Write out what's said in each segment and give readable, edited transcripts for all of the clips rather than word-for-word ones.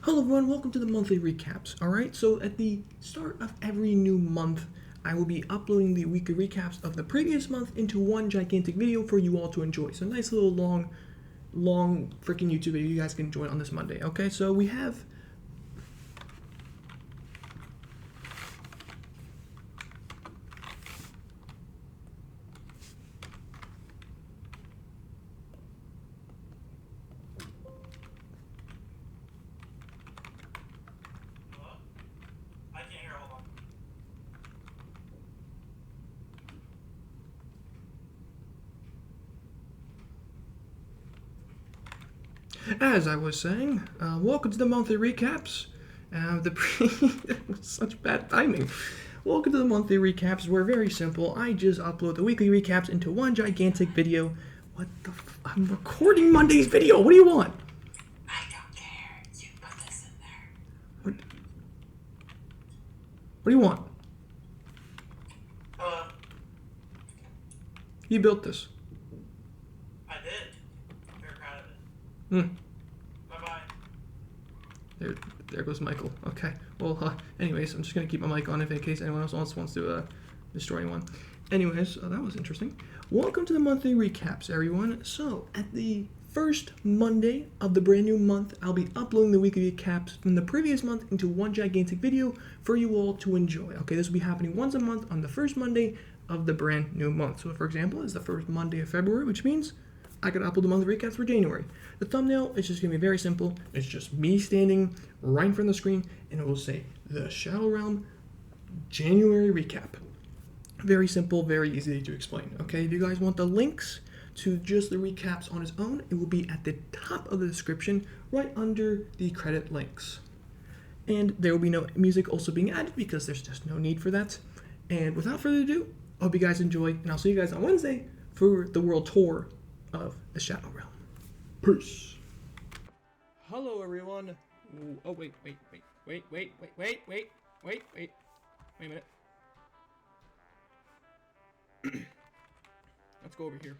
Hello everyone, welcome to the monthly recaps. Alright, so at the start of every new month, I will be uploading the weekly recaps of the previous month into one gigantic video for you all to enjoy. So nice little long freaking YouTube video you guys can enjoy on this Monday. Okay, so we have as I was saying, welcome to the monthly recaps. Such bad timing. Welcome to the monthly recaps. We're very simple. I just upload the weekly recaps into one gigantic video. What the I'm recording Monday's video. What do you want? I don't care. You put this in there. What do you want? You built this. I did. I'm very proud of it. Bye-bye. There goes Michael. Okay. Well, anyways, I'm just going to keep my mic on in case anyone else wants to destroy anyone. Anyways, that was interesting. Welcome to the monthly recaps, everyone. So, at the first Monday of the brand new month, I'll be uploading the weekly recaps from the previous month into one gigantic video for you all to enjoy. Okay, this will be happening once a month on the first Monday of the brand new month. So, for example, it's the first Monday of February, which means I could upload the monthly recaps for January. The thumbnail is just going to be very simple. It's just me standing right in front of the screen, and it will say, The Shadow Realm January Recap. Very simple, very easy to explain. Okay, if you guys want the links to just the recaps on its own, it will be at the top of the description, right under the credit links. And there will be no music also being added because there's just no need for that. And without further ado, I hope you guys enjoy, and I'll see you guys on Wednesday for the world tour of the Shadow Realm. Peace. Hello, everyone. Ooh, oh, wait a minute. Let's go over here.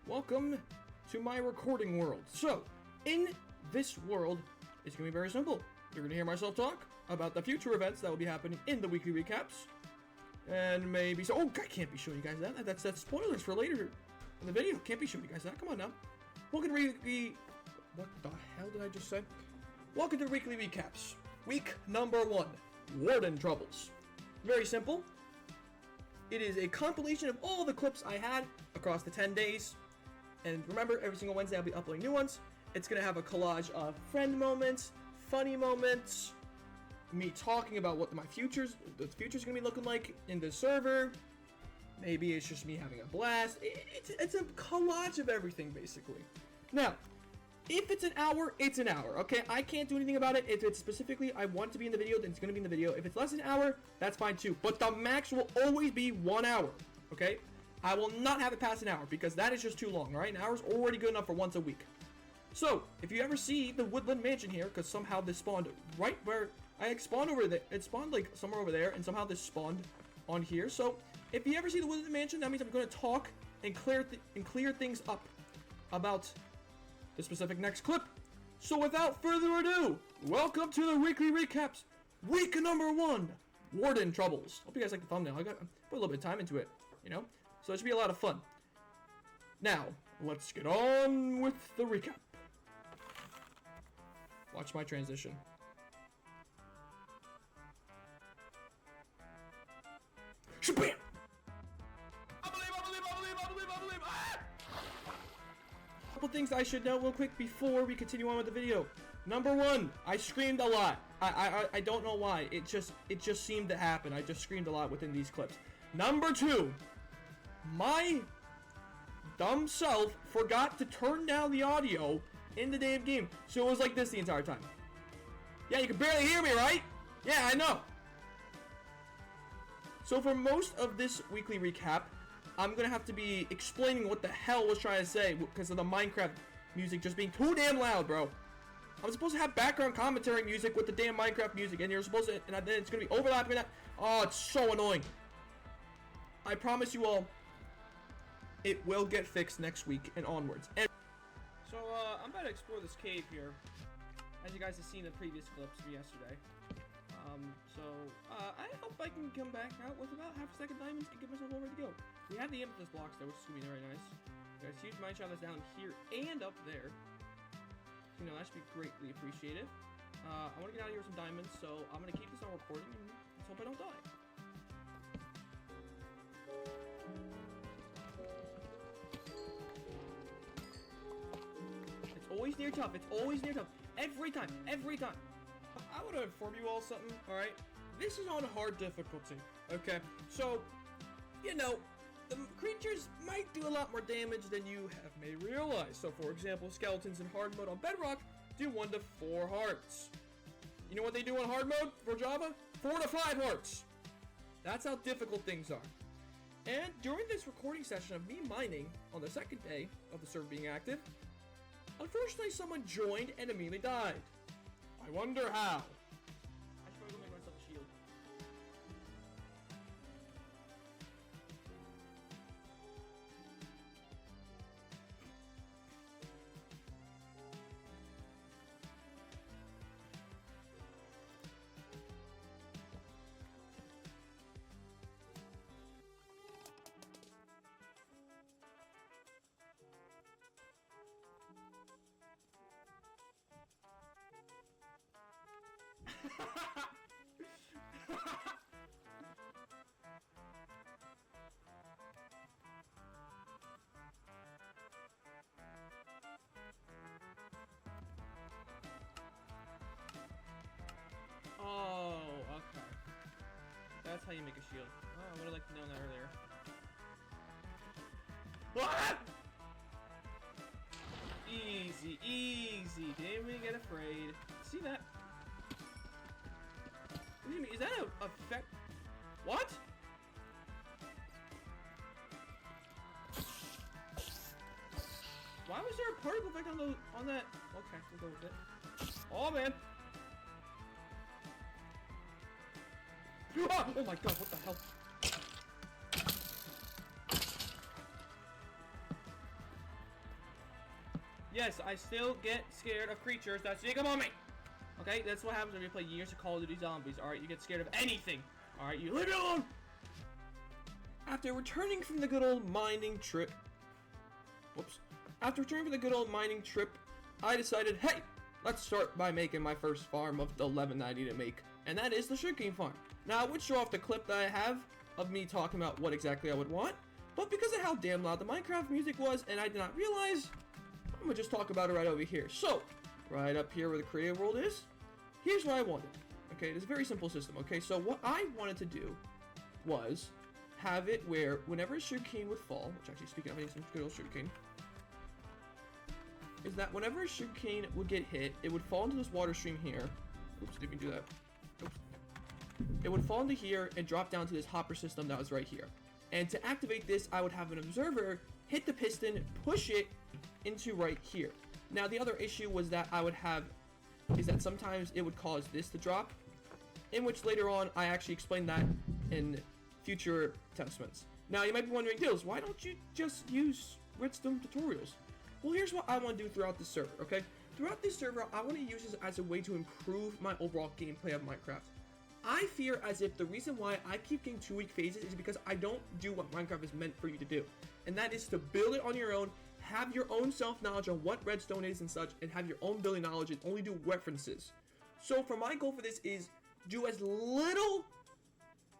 Welcome to my recording world. So, in this world, it's going to be very simple. You're going to hear myself talk about the future events that will be happening in the weekly recaps. And maybe so. Oh, I can't be showing you guys that. That's spoilers for later in the video. Can't be showing you guys that. Come on now. Welcome to weekly. What the hell did I just say? Welcome to weekly recaps. Week number 1. Warden troubles. Very simple. It is a compilation of all the clips I had across the 10 days. And remember, every single Wednesday I'll be uploading new ones. It's gonna have a collage of friend moments, funny moments, me talking about what the future's gonna be looking like in the server. Maybe it's just me having a blast. It's a collage of everything, basically. Now, if it's an hour, it's an hour, okay? I can't do anything about it. If it's specifically I want to be in the video, then it's gonna be in the video. If it's less than an hour, that's fine too. But the max will always be 1 hour, okay? I will not have it past an hour because that is just too long, alright? An hour's already good enough for once a week. So, if you ever see the Woodland Mansion here, because somehow this spawned right where I spawned over there. It spawned like somewhere over there, and somehow this spawned on here. So, if you ever see the Woodland Mansion, that means I'm going to talk and clear things up about the specific next clip. So, without further ado, welcome to the weekly recaps. Week number 1, Warden troubles. Hope you guys like the thumbnail. I put a little bit of time into it, you know. So it should be a lot of fun. Now, let's get on with the recap. Watch my transition. Shabam! I believe. Ah! Couple things I should know real quick before we continue on with the video. Number 1, I screamed a lot. I don't know why. It just seemed to happen. I just screamed a lot within these clips. Number 2, my dumb self forgot to turn down the audio in the damn game. So it was like this the entire time. Yeah, you can barely hear me, right? Yeah, I know. So for most of this weekly recap, I'm gonna have to be explaining what the hell I was trying to say because of the Minecraft music just being too damn loud, bro. I'm supposed to have background commentary music with the damn Minecraft music, and you're supposed to, and then it's gonna be overlapping that. Oh, it's so annoying. I promise you all, it will get fixed next week and onwards. And So, I'm about to explore this cave here, as you guys have seen in the previous clips from yesterday. I hope I can come back out with about half a stack of diamonds and get myself all ready to go. We have the amethyst blocks there, which is going to be very nice. There's huge mine shaft that's down here and up there. You know, that should be greatly appreciated. I want to get out of here with some diamonds, so I'm going to keep this on recording and let's hope I don't die. It's always near tough. It's always near tough. Every time. Every time. I want to inform you all something, alright? This is on hard difficulty, okay? So, you know, the creatures might do a lot more damage than you may realize. So, for example, skeletons in hard mode on Bedrock do 1 to 4 hearts. You know what they do in hard mode for Java? 4 to 5 hearts. That's how difficult things are. And during this recording session of me mining on the second day of the server being active, unfortunately someone joined and immediately died. I wonder how. I should probably go make myself a shield. Oh, okay. That's how you make a shield. Oh, I would have liked to know that earlier. Ah! Easy, easy. Didn't even get afraid. See that? What do you mean? Is that a effect? What? Why was there a particle effect on that? Okay, we'll go with it. Oh man. Ah! Oh my god, what the hell? Yes, I still get scared of creatures that sneak up on me. Okay, that's what happens when you play years of Call of Duty Zombies. Alright, you get scared of anything. Alright, you leave me alone! After returning from the good old mining trip... Whoops. After returning from the good old mining trip, I decided, hey, let's start by making my first farm of the 11 that I need to make. And that is the sugarcane farm. Now, I would show off the clip that I have of me talking about what exactly I would want, but because of how damn loud the Minecraft music was, and I did not realize, I'm gonna just talk about it right over here. So, right up here where the creative world is, here's what I wanted. Okay, it's a very simple system, okay? So what I wanted to do was have it where whenever a sugarcane would fall, which actually speaking of some good old sugarcane, is that whenever a sugarcane would get hit, it would fall into this water stream here. Oops, didn't even do that. Oops. It would fall into here and drop down to this hopper system that was right here. And to activate this, I would have an observer hit the piston, push it into right here. Now, the other issue was that I would have is that sometimes it would cause this to drop, in which later on I actually explained that in future attachments. Now, you might be wondering, Dills, why don't you just use redstone tutorials? Well, here's what I want to do throughout the server, okay? Throughout this server, I want to use this as a way to improve my overall gameplay of Minecraft. I fear as if the reason why I keep getting 2 weak phases is because I don't do what Minecraft is meant for you to do. And that is to build it on your own, have your own self-knowledge on what redstone is and such, and have your own building knowledge and only do references. So for my goal for this is do as little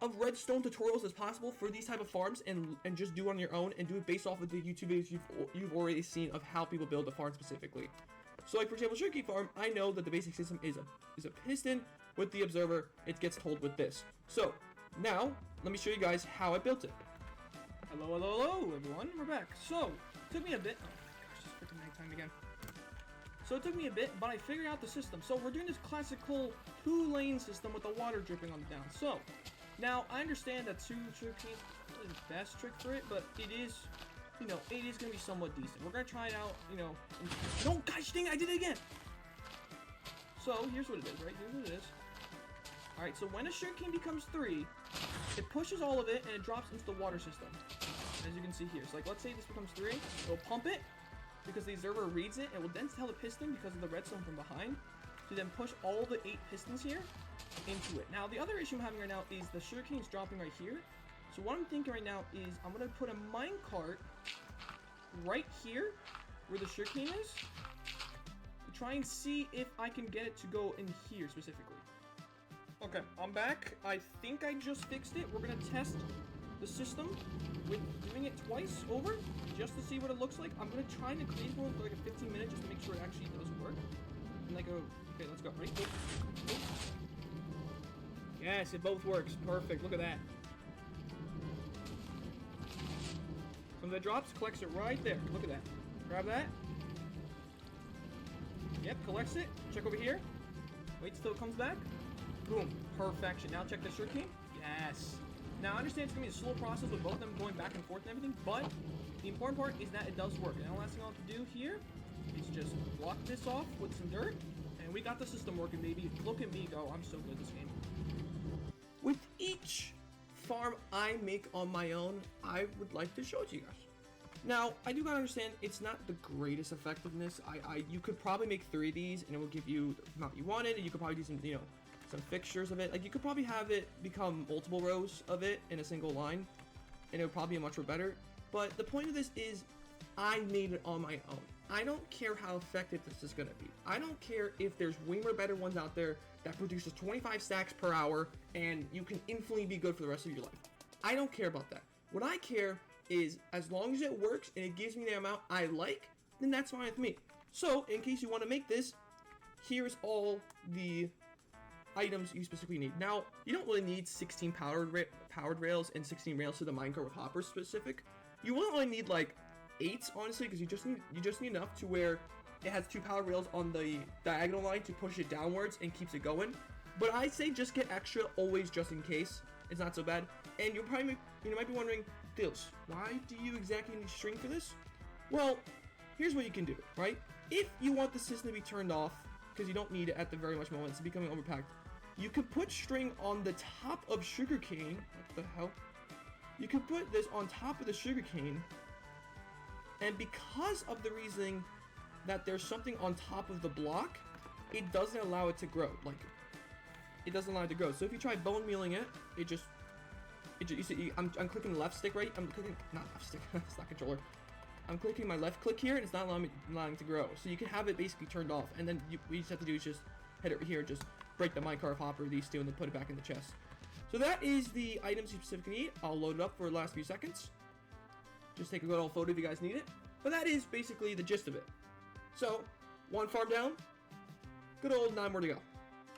of redstone tutorials as possible for these type of farms and just do it on your own and do it based off of the YouTube videos you've already seen of how people build the farm specifically. So like for example, sugarcane farm, I know that the basic system is a piston with the observer. It gets told with this. So now let me show you guys how I built it. Hello, hello, hello, everyone. We're back. So it took me a bit. Oh gosh, it's freaking nighttime again. So it took me a bit, but I figured out the system. So we're doing this classical 2-lane system with the water dripping on the down. So now I understand that 2 sugarcane isn't the best trick for it, but it is. You know, it is going to be somewhat decent. We're going to try it out, you know. No, gosh dang, I did it again! So, here's what it is, right? Here's what it is. Alright, so when a sugarcane becomes 3, it pushes all of it and it drops into the water system. As you can see here. So, like, let's say this becomes 3. It'll pump it, because the observer reads it and will then tell the piston, because of the redstone from behind, to then push all the 8 pistons here into it. Now, the other issue I'm having right now is the sugarcane's dropping right here. So what I'm thinking right now is I'm going to put a minecart right here where the sugarcane is, to try and see if I can get it to go in here specifically. Okay, I'm back. I think I just fixed it. We're going to test the system with doing it twice over, just to see what it looks like. I'm going to try to create one for like a 15-minute just to make sure it actually does work. And I go, okay, let's go. Ready? Go. Go. Yes, it both works. Perfect. Look at that. Some of that drops, collects it right there. Look at that. Grab that. Yep, collects it. Check over here. Wait till it comes back. Boom. Perfection. Now check the sugarcane. Yes. Now I understand it's going to be a slow process with both of them going back and forth and everything, but the important part is that it does work. And the last thing I'll have to do here is just block this off with some dirt, and we got the system working, baby. Look at me go. I'm so good at this game. With each farm I make on my own, I would like to show it to you guys. Now, I do gotta understand, it's not the greatest effectiveness. You could probably make 3 of these, and it will give you the amount you wanted, and you could probably do some, some fixtures of it. Like, you could probably have it become multiple rows of it in a single line, and it would probably be much more better. But the point of this is, I made it on my own. I don't care how effective this is gonna be. I don't care if there's way more better ones out there that produces 25 stacks per hour, and you can infinitely be good for the rest of your life. I don't care about that. What I care is, as long as it works and it gives me the amount I like, then that's fine with me. So, in case you want to make this, here's all the items you specifically need. Now, you don't really need 16 powered rails and 16 rails to the minecart with hoppers specific. You will only need like 8, honestly, because you just need enough to where it has 2 powered rails on the diagonal line to push it downwards and keeps it going. But I say just get extra always, just in case. It's not so bad. And you might be wondering, Dills, why do you exactly need string for this? Well, here's what you can do, right? If you want the system to be turned off, because you don't need it at the very much moment, it's becoming overpacked, you could put string on the top of sugarcane. What the hell? You could put this on top of the sugarcane, and because of the reasoning that there's something on top of the block, it doesn't allow it to grow. Like, it doesn't allow it to grow. So if you try bone mealing it, you see, I'm clicking the left stick, right? I'm clicking, not left stick, it's not controller. I'm clicking my left click here, and it's not allowing it to grow. So you can have it basically turned off, and then what you just have to do is just head over here, just break the minecart hopper, these two, and then put it back in the chest. So that is the items you specifically need. I'll load it up for the last few seconds. Just take a good old photo if you guys need it. But that is basically the gist of it. So, 1 farm down, good old 9 more to go.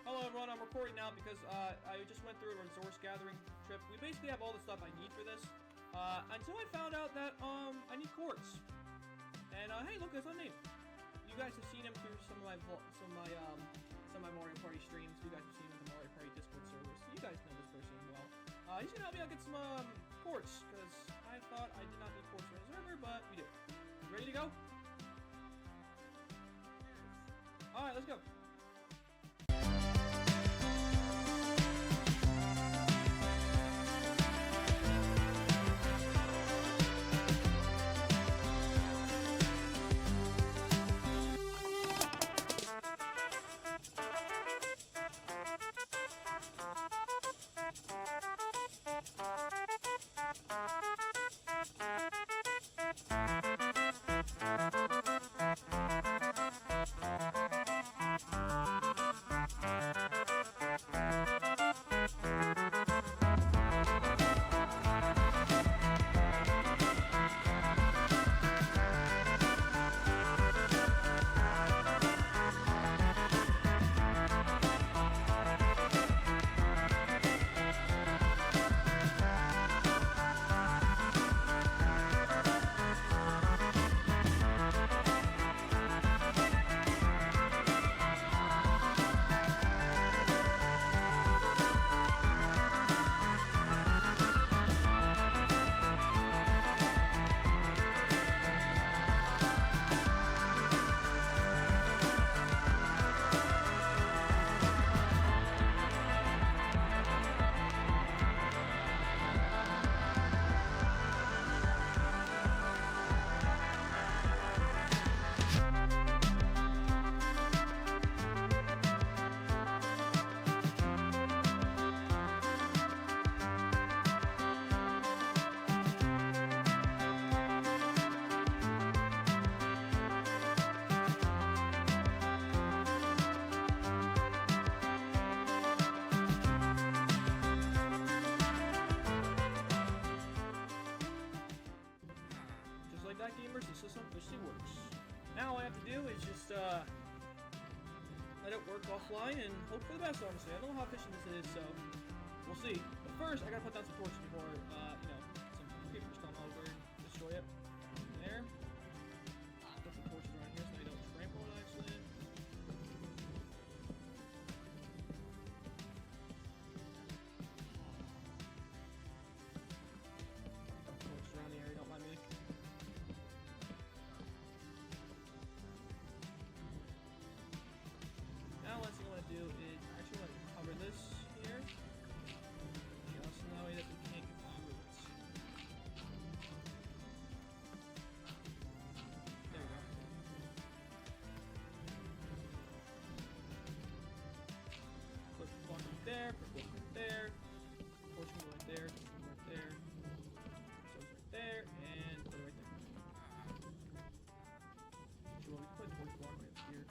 Hello everyone, I'm recording now because I just went through a resource gathering trip. We basically have all the stuff I need for this, until I found out that I need quartz. And hey, look, it's unnamed. You guys have seen him through some of my Mario Party streams. You guys have seen him in the Mario Party Discord servers. So you guys know this person as well. He's gonna help me out get some quartz, because I thought I did not need quartz for the server, but we do. You ready to go? Alright, let's go. just let it work offline and hope for the best, honestly. I don't know how efficient this is, so we'll see. But first, I gotta put down some torches before, some creepers come over and destroy it. There. Put some torches around here so they don't trample on accident. Torches around the area, don't mind me. Now, last thing I want to do is actually want to cover this here. Just in that way that we can't get through it. There we go. Put the block right there, put the block right there. Portion go right there, right there. So it's right there, and put it right there. Actually, well, we can put the block right up here.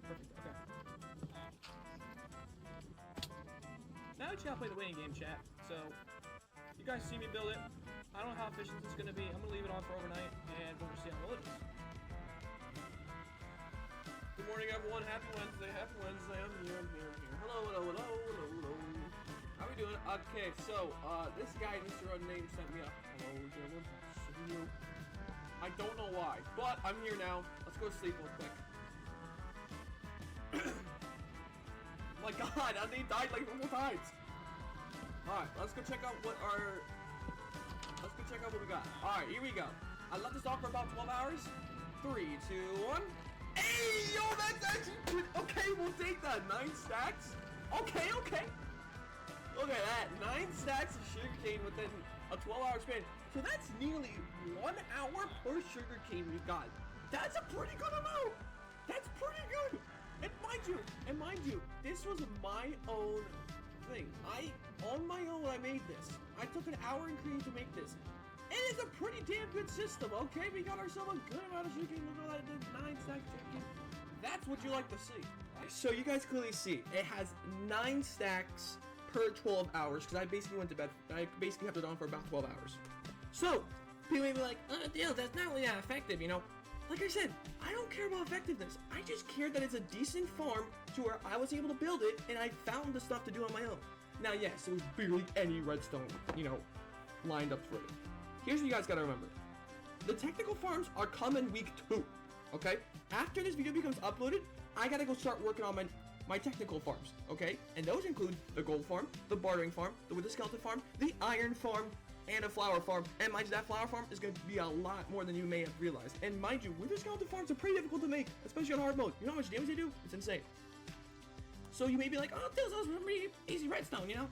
Perfect, okay. Now that you gotta play the waiting game, chat. So, you guys see me build it. I don't know how efficient it's gonna be. I'm gonna leave it on for overnight, and we're gonna see how well it is. Good morning, everyone. Happy Wednesday. Happy Wednesday. I'm here. I'm here. I'm here. Hello, hello, hello, hello, hello. How we doing? Okay, so, this guy, Mr. Unnamed, sent me a hello, everyone. See you. I don't know why, but I'm here now. Let's go to sleep real quick. My God, I need died like multiple times. Alright, let's go check out what we got. Alright, here we go. I let this off for about 12 hours. 3, 2, 1. Hey, yo, that's actually good. Okay, we'll take that. 9 stacks. Okay, okay. Look at that. 9 stacks of sugarcane within a 12-hour span. So that's nearly 1 hour per sugarcane we got. That's a pretty good amount. That's pretty good. And mind you, this was my own thing. On my own, I made this. I took an hour and created to make this. And it's a pretty damn good system, okay? We got ourselves a good amount of sugarcane. Look at that, I did 9 stacks of sugarcane. That's what you like to see. So you guys clearly see, it has 9 stacks per 12 hours, because I basically went to bed. I basically kept it on for about 12 hours. So, people may be like, dude, that's not really that effective, you know? Like I said, I don't care about effectiveness. I just care that it's a decent farm to where I was able to build it and I found the stuff to do on my own. Now, yes, there was barely any redstone, lined up for it. Here's what you guys gotta remember. The technical farms are coming week 2, okay? After this video becomes uploaded, I gotta go start working on my technical farms, okay? And those include the gold farm, the bartering farm, the wither skeleton farm, the iron farm, and a flower farm. And mind you, that flower farm is going to be a lot more than you may have realized. And mind you, wither skeleton farms are pretty difficult to make, especially on hard mode. You know how much damage they do? It's insane. So you may be like, oh, those are pretty easy redstone, you know?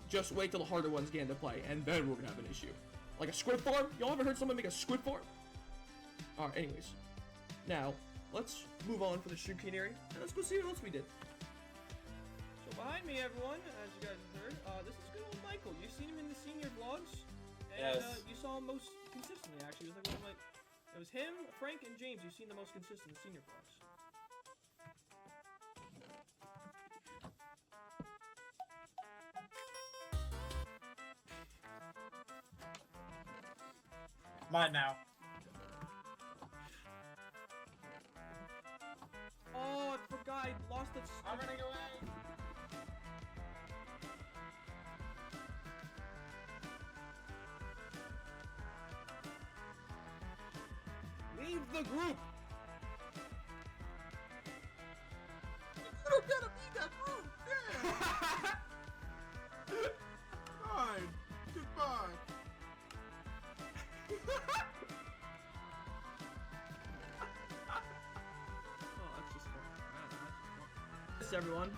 Just wait till the harder ones get into play, and then we're going to have an issue. Like a squid farm? Y'all ever heard someone make a squid farm? Alright, anyways. Now, let's move on for the sugarcane area, and let's go see what else we did. So behind me, everyone, as you guys have heard, this is good old Michael. You've seen him in the senior vlogs, and Yes. You saw him most consistently, actually. It was like it was him, Frank, and James. You've seen the most consistent in the senior vlogs. Mine now. Oh, I forgot. I lost it. I'm running away. Leave the group. You don't gotta be that rude, damn! Fine. Goodbye. This, everyone,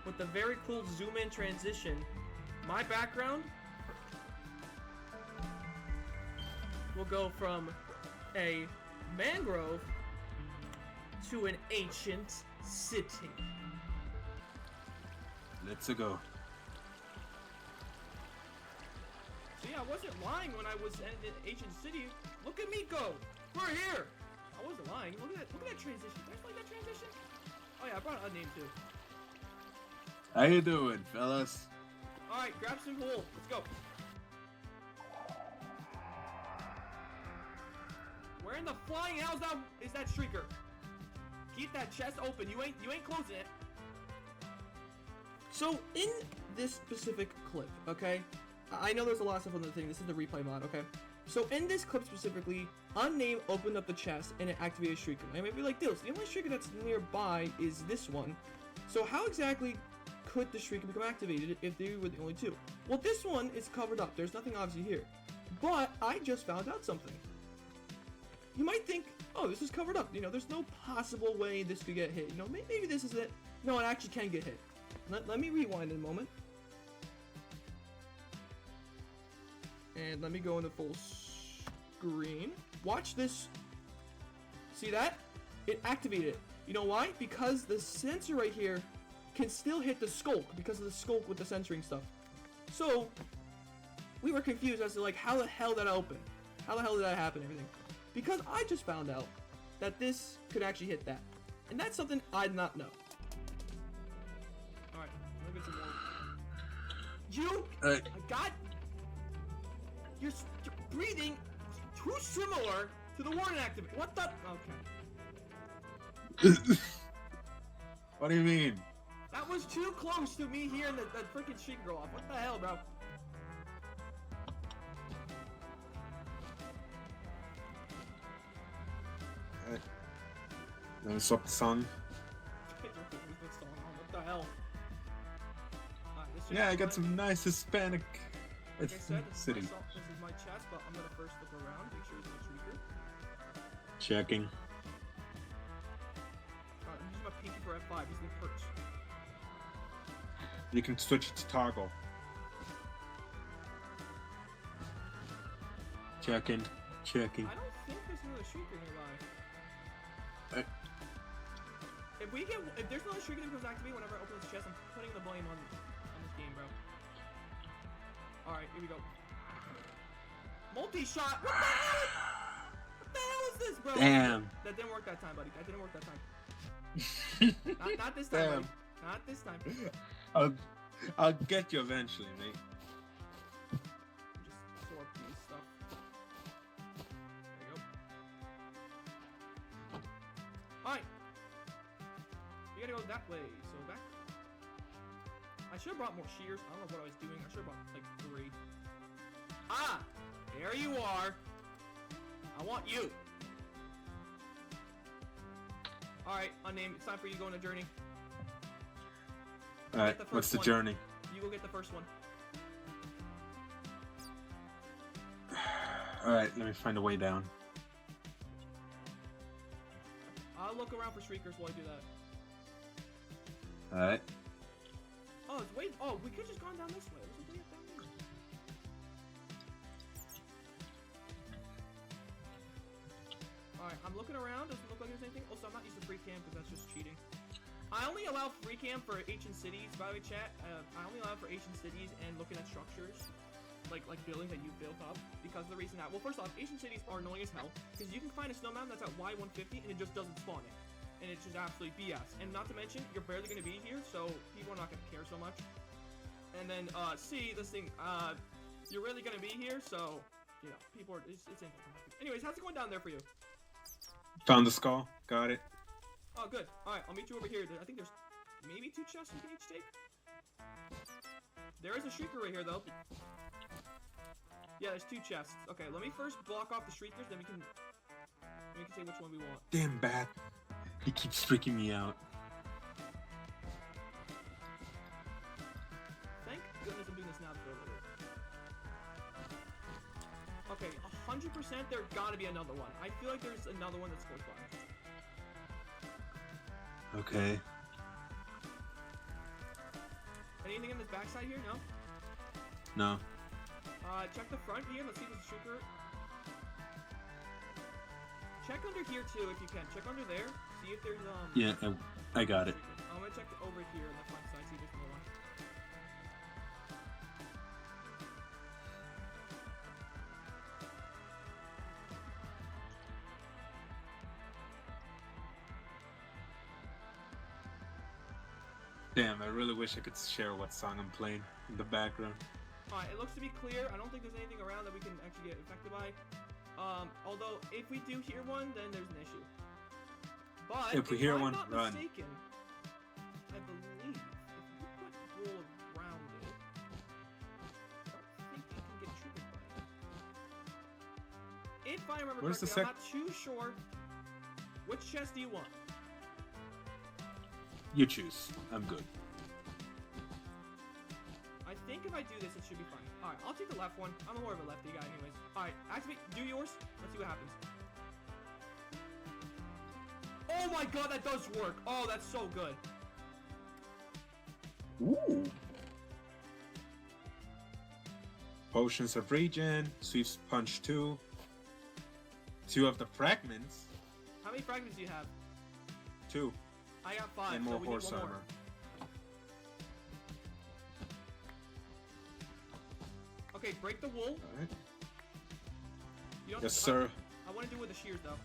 with the very cool zoom in transition, my background will go from a mangrove to an ancient city. Let's go. So yeah, I wasn't lying when I was in an ancient city. Look at me go! We're here! I wasn't lying. Look at that transition. You guys like that transition? Oh yeah, I brought a name too. How you doing, fellas? Alright, grab some wool. Let's go. Where in the flying hell is that shrieker? Keep that chest open. You ain't closing it. So in this specific clip, okay, I know there's a lot of stuff on the thing. This is the replay mod, okay. So in this clip specifically, Unnamed opened up the chest and it activated Shrieker. I might be like, Dills, the only Shrieker that's nearby is this one. So how exactly could the Shrieker become activated if they were the only two? Well, this one is covered up. There's nothing obviously here. But I just found out something. You might think, oh, this is covered up. You know, there's no possible way this could get hit. You know, maybe this is it. No, it actually can get hit. Let me rewind in a moment. And let me go into full screen. Watch this. See that? It activated. You know why? Because the sensor right here can still hit the skulk because of the skulk with the censoring stuff. So we were confused as to like how the hell did that open? How the hell did that happen? Everything. Because I just found out that this could actually hit that. And that's something I did not know. Alright, let me get some more. You God, you're breathing too similar to the Warden activity. What the? Okay. What do you mean? That was too close to me hearing that freaking shit go off. What the hell, bro? Let me swap the song. What the hell? Yeah, I got some nice Hispanic Like I said, this city. is my chest, but I'm gonna first look around, make sure there's no shrieker. Checking. Alright, I'm using my pinky for F5, using the perch. You can switch it to toggle. Checking. Checking. I don't think there's another shrieker nearby. If there's another shrieker that becomes activated whenever I open this chest, I'm putting the blame on this game, bro. Alright, here we go. Multi-shot! What the hell? What the hell is this, bro? Damn. That didn't work that time, buddy. That didn't work that time. Not this time, buddy. Not this time. I'll get you eventually, mate. Just sort these stuff. There you go. Alright. We gotta go that way, so back. I should have brought more shears. I don't know what I was doing. I should have brought like 3. Ah! There you are. I want you. Alright, Unnamed. It's time for you to go on a journey. Alright, what's the journey? You go get the first one. Alright, let me find a way down. I'll look around for shriekers while I do that. Alright. Oh, it's way. Oh, we could just gone down this way. There's a way down there. Alright, I'm looking around. Doesn't look like there's anything. Also, I'm not using free cam because that's just cheating. I only allow free cam for ancient cities, by the way, chat. I only allow it for ancient cities and looking at structures, like buildings that you built up, because of the reason that, well, first off, ancient cities are annoying as hell, because you can find a snow mountain that's at Y150 and it just doesn't spawn it. And it's just absolutely BS. And not to mention, you're barely going to be here, so people are not going to care so much. And then, C, this thing, you're really going to be here, so, you know, people are, it's anyways, how's it going down there for you? Found the skull. Got it. Oh, good. Alright, I'll meet you over here. I think there's maybe 2 chests you can each take. There is a shrieker right here, though. Yeah, there's 2 chests. Okay, let me first block off the shriekers, then we can say which one we want. Damn bat. He keeps freaking me out. Thank goodness I'm doing this now to go over. Okay, 100% there gotta be another one. I feel like there's another one that's close by. Okay. Anything in this backside here? No? No. Check the front here. Let's see if there's a shrieker. Check under here too if you can. Check under there. See if there's Yeah, I got it. I'm gonna check over here on the front side. See if there's more one. Damn, I really wish I could share what song I'm playing in the background. Alright, it looks to be clear. I don't think there's anything around that we can actually get affected by. Although if we do hear one, then there's an issue. But If we hear I'm one, not run. mistaken, I believe if you put wool around it, I don't think it can get triggered by it. If I remember Where's the correctly, I'm not too sure. Which chest do you want? You choose. I'm good. I think if I do this, it should be fine. Alright, I'll take the left one. I'm more of a lefty guy anyways. Alright, activate. Do yours. Let's see what happens. Oh my god, that does work. Oh, that's so good. Ooh. Potions of regen, sweeps punch 2. 2 of the fragments. How many fragments do you have? 2. I got 5, And so more we need horse one more. armor. Okay, break the wool. Alright. You don't Yes, sir. I want to do it with the shears, though.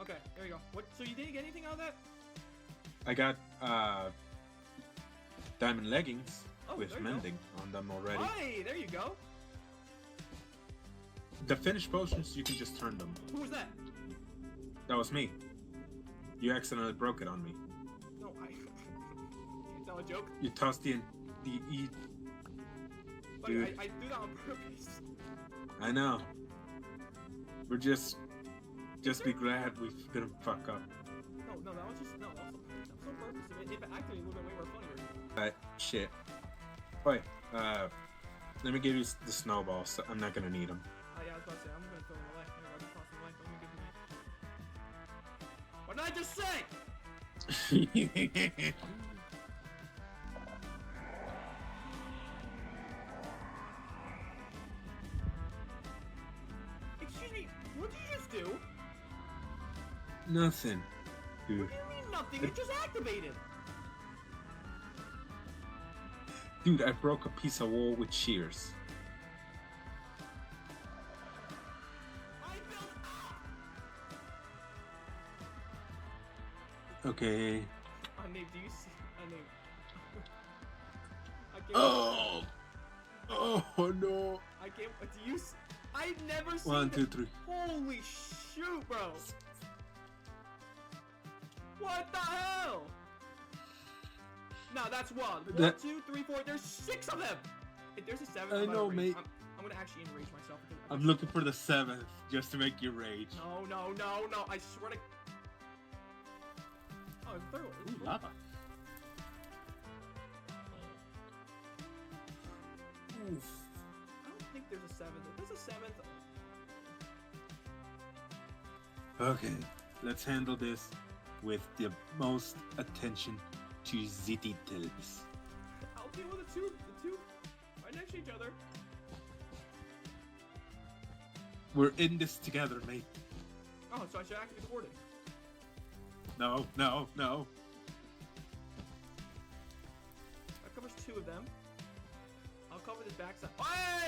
Okay, there you go. What? So you didn't get anything out of that? I got diamond leggings Oh, with there you go. mending on them already. Hey, there you go. The finished potions, you can just turn them. Who was that? That was me. You accidentally broke it on me. No, Can you tell a joke? You tossed the E. Buddy, Dude. I do that on purpose. I know. We're just be glad we didn't fuck up. No, that was just that was on purpose. If it acted, it would have been way more funnier. Alright, shit. Wait, let me give you the snowballs. I'm not gonna need them. Yeah, I was about to say, I'm gonna throw them away. I'm gonna toss them away. Let me give them away. What did I just say? Excuse me, what did you just do? Nothing, dude. What do you mean nothing? It just activated. Dude, I broke a piece of wool with shears. I built up. Okay. Nate, do you see? Nate. I can't. Oh! Oh no! I can't. Do you? I've never seen. 1, 2, 3. Holy shoot, bro! What the hell? No, that's one. One, That- 2, 3, 4. There's 6 of them. If there's a 7th, I I'm know, gonna mate. I'm gonna actually enrage myself. Because I'm looking for the 7th just to make you rage. No! I swear to. Oh, it's the third one. It's the Ooh, fourth lava. one. I don't think there's a 7th. If there's a 7th. Okay, let's handle this with the most attention to the details. I'll deal with the two right next to each other. We're in this together, mate. Oh, so I should activate the Warden. No. That covers 2 of them. I'll cover this backside.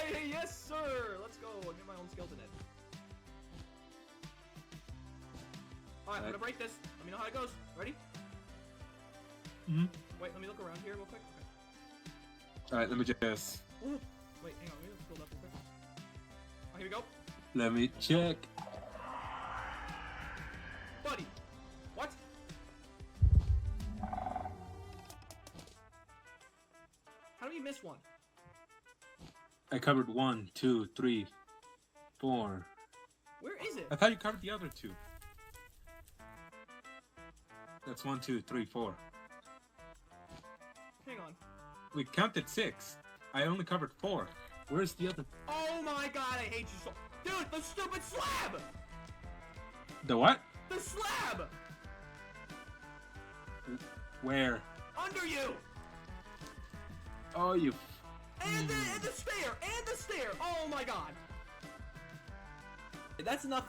Hey, yes, sir. Let's go. I'll get my own skeleton in. All right, I'm gonna break this. Let me know how it goes. Ready? Mhm. Wait, let me look around here real quick. Okay. Alright, let me just. Ooh. Wait, hang on. Let me just build up real quick. Oh, here we go. Let me check. Buddy. What? How do you miss one? I covered 1, 2, 3, 4. Where is it? I thought you covered the other 2. That's 1, 2, 3, 4. Hang on. We counted 6. I only covered 4. Where's the other? Oh my god, I hate you so. Dude, the stupid slab! The what? The slab! Where? Under you! Oh, you. And the stair! And the stair! Oh my god! That's enough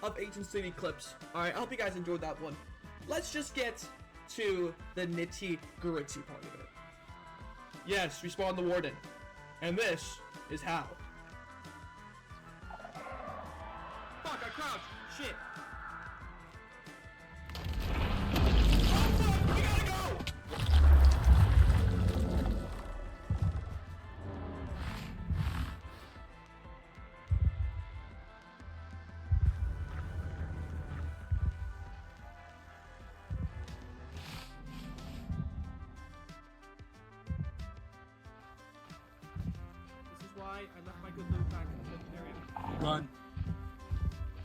of Ancient City clips. Alright, I hope you guys enjoyed that one. Let's just get to the nitty-gritty part of it. Yes, we spawned the Warden. And this is how. Fuck, I crouched! Shit! Oh fuck! We gotta go! left my good loot back in the area. Run.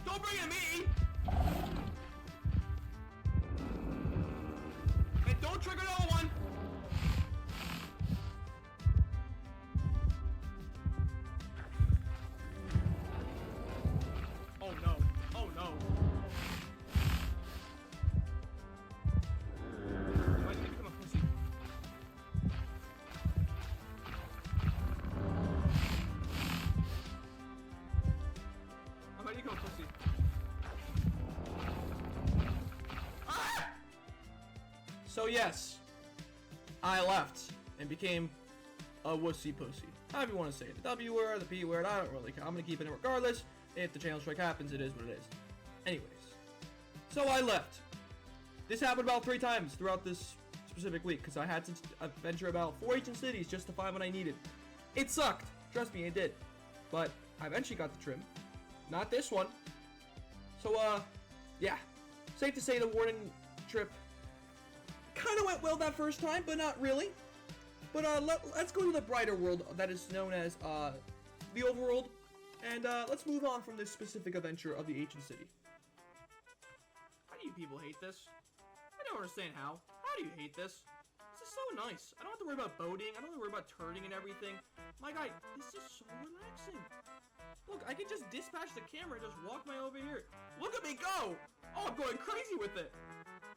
Don't bring it to me! And don't trigger another one! Oh no. Oh no. Why did you become a pussy? Why did you become a pussy? Ah! So yes, I left and became a wussy pussy. However you want to say it. The W word, the P word, I don't really care. I'm gonna keep it in regardless. If the channel strike happens, it is what it is. Anyways, so I left. This happened about 3 times throughout this specific week because I had to adventure about 4 ancient cities just to find what I needed. It sucked. Trust me, it did. But I eventually got the trim. Not this one. So, yeah. Safe to say the Warden trip kind of went well that first time, but not really. But, let's go to the brighter world that is known as, the overworld. And, let's move on from this specific adventure of the ancient city. How do you people hate this? I don't understand how. How do you hate this? This is so nice. I don't have to worry about boating. I don't have to worry about turning and everything. My guy, this is so relaxing. Look, I can just dispatch the camera and just walk my over here. Look at me go! Oh, I'm going crazy with it.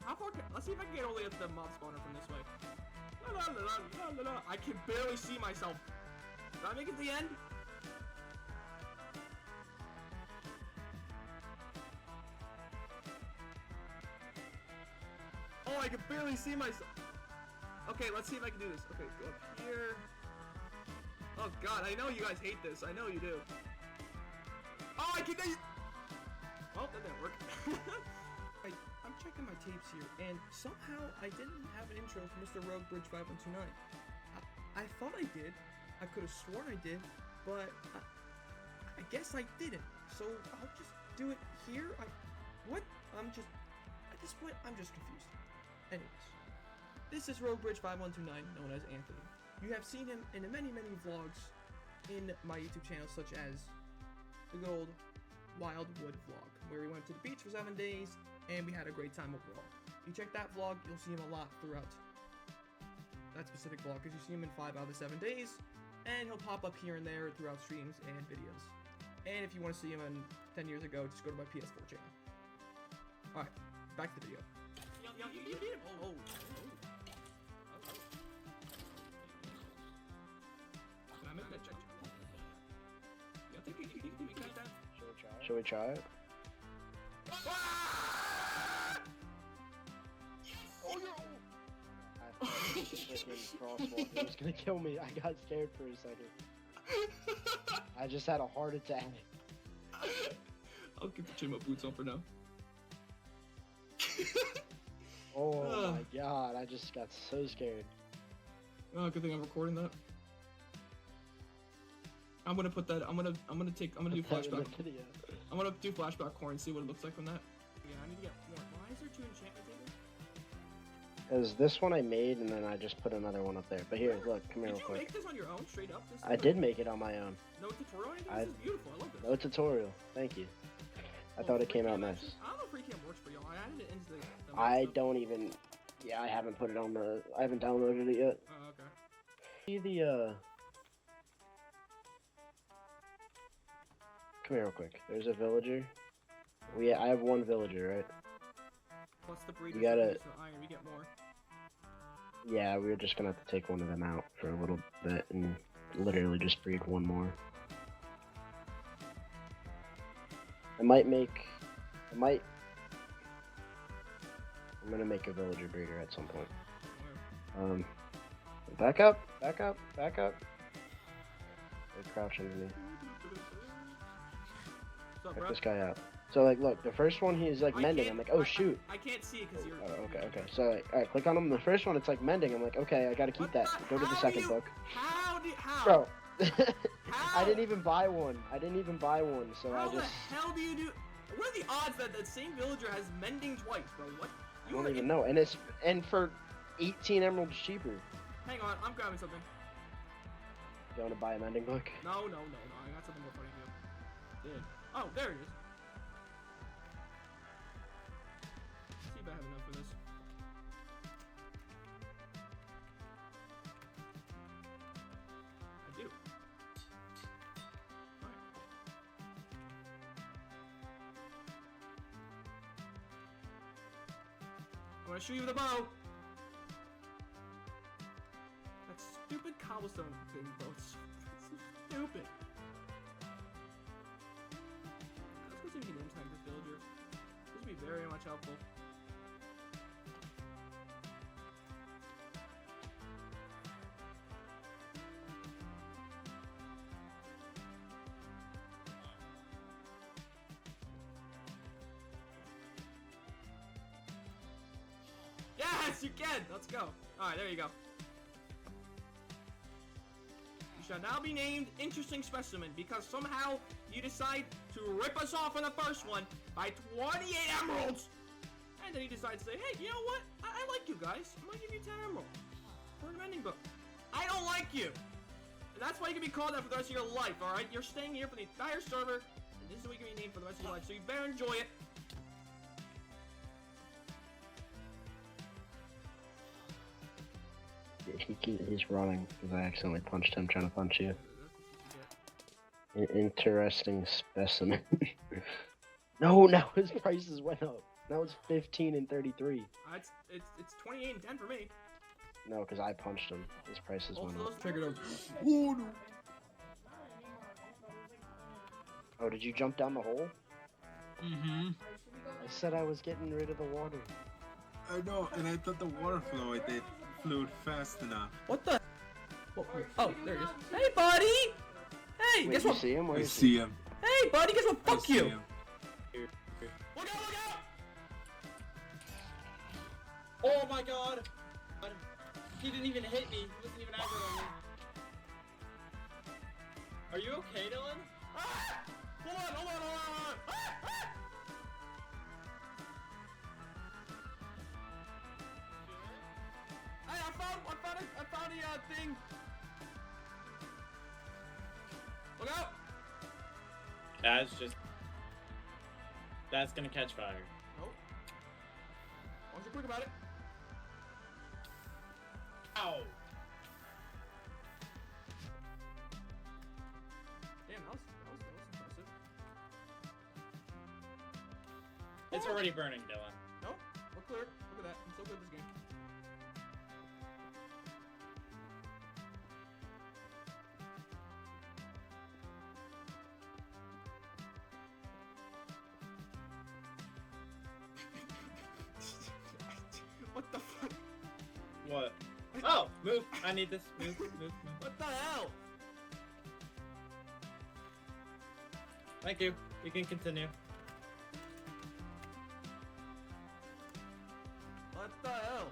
How far can... Let's see if I can get all the way up to the mob spawner from this way. La, la, la, la, la, la. I can barely see myself. Did I make it to the end? Oh, I can barely see myself. Okay, let's see if I can do this. Okay, go up here. Oh god, I know you guys hate this. I know you do. Oh, I can... Well, that didn't work. I'm checking my tapes here, and somehow I didn't have an intro for Mr. Rogue Bridge 5129. I thought I did. I could have sworn I did, but I guess I didn't. So I'll just do it here. What? At this point, I'm just confused. Anyways, this is Rogue Bridge 5129, known as Anthony. You have seen him in many, many vlogs in my YouTube channel, such as the good old Wildwood vlog, where we went to the beach for 7 days, and we had a great time overall. If you check that vlog, you'll see him a lot throughout that specific vlog, because you see him in 5 out of the 7 days, and he'll pop up here and there throughout streams and videos. And if you want to see him in 10 years ago, just go to my PS4 channel. Alright, back to the video. You need him. Oh. I missed that check. I think you can make that. Should we try it? Ah! Oh no! I thought it was a freaking crosswalk. It was gonna kill me. I got scared for a second. I just had a heart attack. I'll get the chin up boots on for now. Oh my god, I just got so scared. Oh, good thing I'm recording that. I'm gonna put that. I'm gonna do flashback. I'm gonna do flashback core and see what it looks like from that. Yeah, I need to get more. Why is there 2 enchantment tables? Because this one I made and then I just put another one up there. But here, look, come here real Did you quick. make this on your own, straight up? I did make it on my own. No tutorial or anything? This is beautiful. I love this. No tutorial. Thank you. I thought it came out nice. I don't know if free cam works for y'all. I added it into the I don't even... Yeah, I haven't put it on the... I haven't downloaded it yet. Oh, okay. See the, Come here real quick. There's a villager. I have 1 villager, right? Plus the breeders, You gotta... the iron, we get more. Yeah, we're just gonna have to take one of them out for a little bit and literally just breed 1 more. I'm gonna make a villager breeder at some point. Back up. They're crouching to me. What's up, Check bro? this guy out. So like, look, the first one he's like mending. I'm like, oh shoot. I can't see it because you're... Oh, okay. So like, alright, click on him. The first one, it's like mending. I'm like, okay, I gotta keep that. Go to the second book. How? Bro. How? I didn't even buy one. So How I just... the hell do you do... What are the odds that the same villager has mending twice, bro? What? I don't even know. And for 18 emeralds cheaper. Hang on, I'm grabbing something. You want to buy an ending book? No. I got something more funny to do. Did. Oh, there it is. Let's see if I have enough for this. I do. Alright. I'm gonna shoot you with a bow. That stupid cobblestone thing, bro. It's so stupid. Let's go see if he names Tiger Villager. This would be very much helpful. Yes, you can! Let's go. Alright, there you go. You shall now be named Interesting Specimen because somehow you decide to rip us off on the first one by 28 emeralds! And then you decide to say, hey, you know what? I like you guys. I'm gonna give you 10 emeralds for an ending book. I don't like you! And that's why you can be called that for the rest of your life, alright? You're staying here for the entire server, and this is what you're gonna be named for the rest of your life, so you better enjoy it. He's running because I accidentally punched him trying to punch you. An interesting specimen. No, now his prices went up. Now it's 15 and 33. It's 28 and 10 for me. No, because I punched him. His prices went up. Check it out. Oh no. Oh, did you jump down the hole? Mm-hmm. I said I was getting rid of the water. I know, and I thought the water flow it flowed fast enough. What the? Oh, there he is. Hey, buddy! Hey, Wait, guess you what? see him? Where I is see he? him. Hey, buddy, guess what? I Fuck see you! him. Look out! Oh my god! He didn't even hit me. He wasn't even aggro on me. Are you okay, Dylan? Ah! Hold on! Ah! Ah! Hey, I found a thing. Look out! That's gonna catch fire. Nope. Why don't you quick about it? Ow! Damn, that was impressive. It's already burning, Dylan. No, we're clear. Look at that. I'm so good at this game. What the fuck? What? Oh! Move! I need this. Move. What the hell? Thank you. You can continue. What the hell?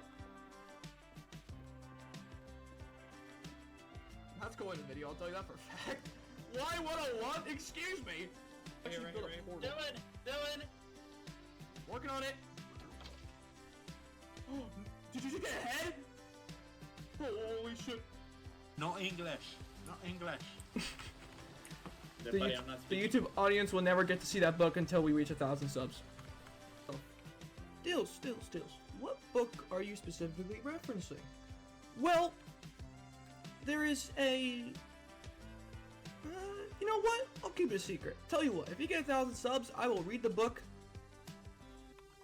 That's going in the video, I'll tell you that for a fact. Why 101? Excuse me! Actually, build a portal. Dylan! Working on it. Did you just get a head? Holy shit. No English. No English. The, Buddy, I'm not the speaking. YouTube audience will never get to see that book until we reach 1,000 subs. Stills. What book are you specifically referencing? Well, there is a... you know what? I'll keep it a secret. Tell you what, if you get 1,000 subs, I will read the book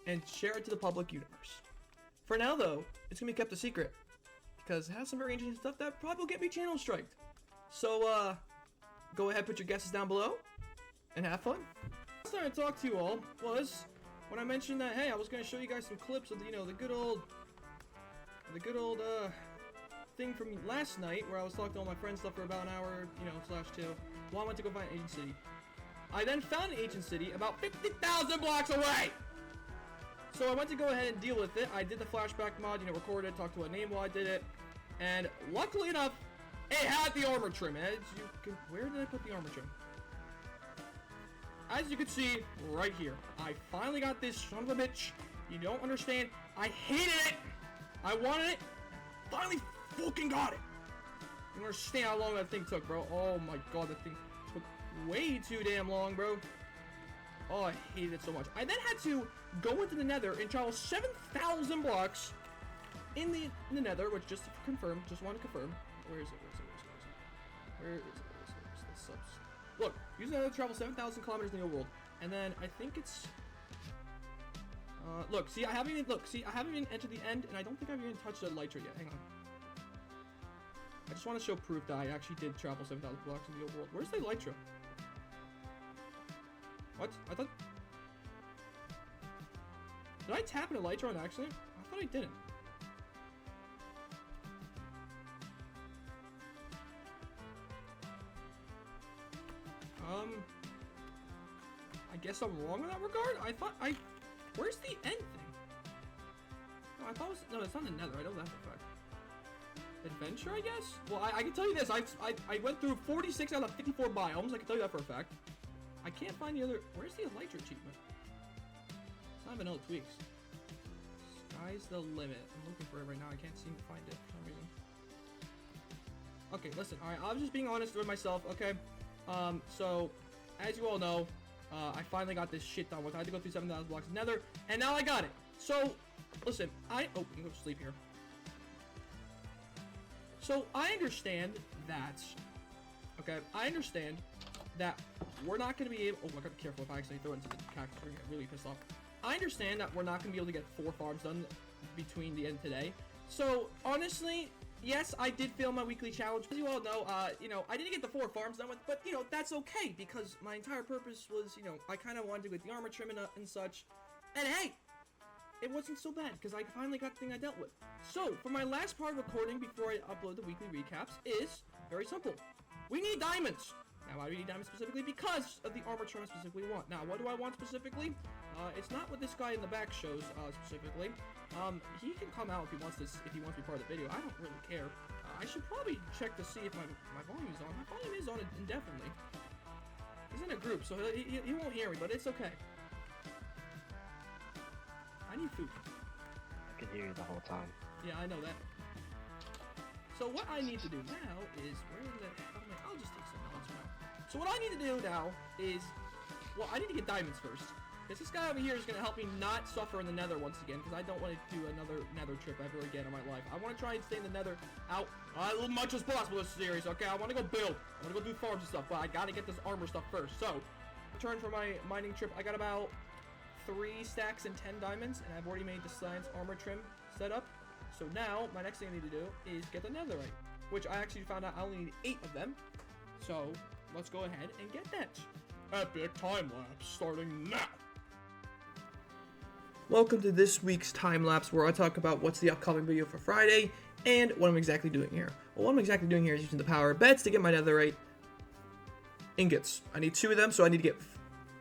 and share it to the public universe. For now, though, it's gonna be kept a secret because it has some very interesting stuff that probably will get me channel striked. So, go ahead, put your guesses down below, and have fun. Last time I talked to you all was when I mentioned that, hey, I was gonna show you guys some clips of the, the good old thing from last night where I was talking to all my friends stuff for about an hour, /2, while I went to go find Ancient City. I then found an Ancient City about 50,000 blocks away! So I went to go ahead and deal with it. I did the flashback mod, recorded it, talked to a name while I did it, and luckily enough, it had the armor trim. Where did I put the armor trim? As you can see, right here. I finally got this son of a bitch. You don't understand. I hated it. I wanted it. Finally fucking got it. You understand how long that thing took, bro? Oh my god, that thing took way too damn long, bro. Oh, I hated it so much. I then had to go into the nether and travel 7,000 blocks in the nether, which just to confirm, just want to confirm. Where is it? Where is it? This sucks. Look, use the nether to travel 7,000 kilometers in the overworld. And then I think it's... look, see, I haven't even entered the end, and I don't think I've even touched the elytra yet. Hang on. I just want to show proof that I actually did travel 7,000 blocks in the overworld. Where's the elytra? What? I thought... Did I tap an elytra on accident? I thought I didn't. I guess I'm wrong in that regard? I thought Where's the end thing? No, I thought it was... No, it's not the nether. I know that for a fact. Adventure, I guess? Well, I can tell you this. I went through 46 out of 54 biomes. I can tell you that for a fact. I can't find the other... Where's the elytra achievement? It's not even all tweaks. Sky's the limit. I'm looking for it right now. I can't seem to find it for some reason. Okay, listen. Alright, I was just being honest with myself, okay? So, as you all know, I finally got this shit done with. I had to go through 7,000 blocks of nether, and now I got it. So, listen, oh, we can go to sleep here. So, I understand that, okay, we're not going to be able, oh, I gotta be careful if I actually throw it into the cactus, we're going to get really pissed off. I understand that we're not going to be able to get 4 farms done between the end today. So, honestly, yes, I did fail my weekly challenge. As you all know, you know, I didn't get the 4 farms done with, but, you know, that's okay, because my entire purpose was, you know, I kind of wanted to get the armor trim and such, and hey, it wasn't so bad, because I finally got the thing I dealt with. So, for my last part of recording before I upload the weekly recaps is very simple. We need diamonds! Now, why do we need diamonds specifically? Because of the armor trim I specifically want. Now, what do I want specifically? It's not what this guy in the back shows, specifically. He can come out if he wants to be part of the video. I don't really care. I should probably check to see if my volume is on. My volume is on indefinitely. He's in a group, so he won't hear me, but it's okay. I need food. I could hear you the whole time. Yeah, I know that. So what I need to do now is, where the hell am I? I'll just take some knowledge now. So what I need to do now is, well, I need to get diamonds first. Because this guy over here is going to help me not suffer in the nether once again, because I don't want to do another nether trip ever again in my life. I want to try and stay in the nether out as much as possible this series, okay? I want to go build. I want to go do farms and stuff, but I got to get this armor stuff first. So, return for my mining trip. I got about 3 stacks and 10 diamonds, and I've already made the science armor trim setup. So now, my next thing I need to do is get the netherite, which I actually found out I only need 8 of them. So, let's go ahead and get that. Epic time lapse starting now. Welcome to this week's time lapse where I talk about what's the upcoming video for Friday and what I'm exactly doing here. Well, what I'm exactly doing here is using the power of beds to get my netherite ingots. I need 2 of them, so I need to get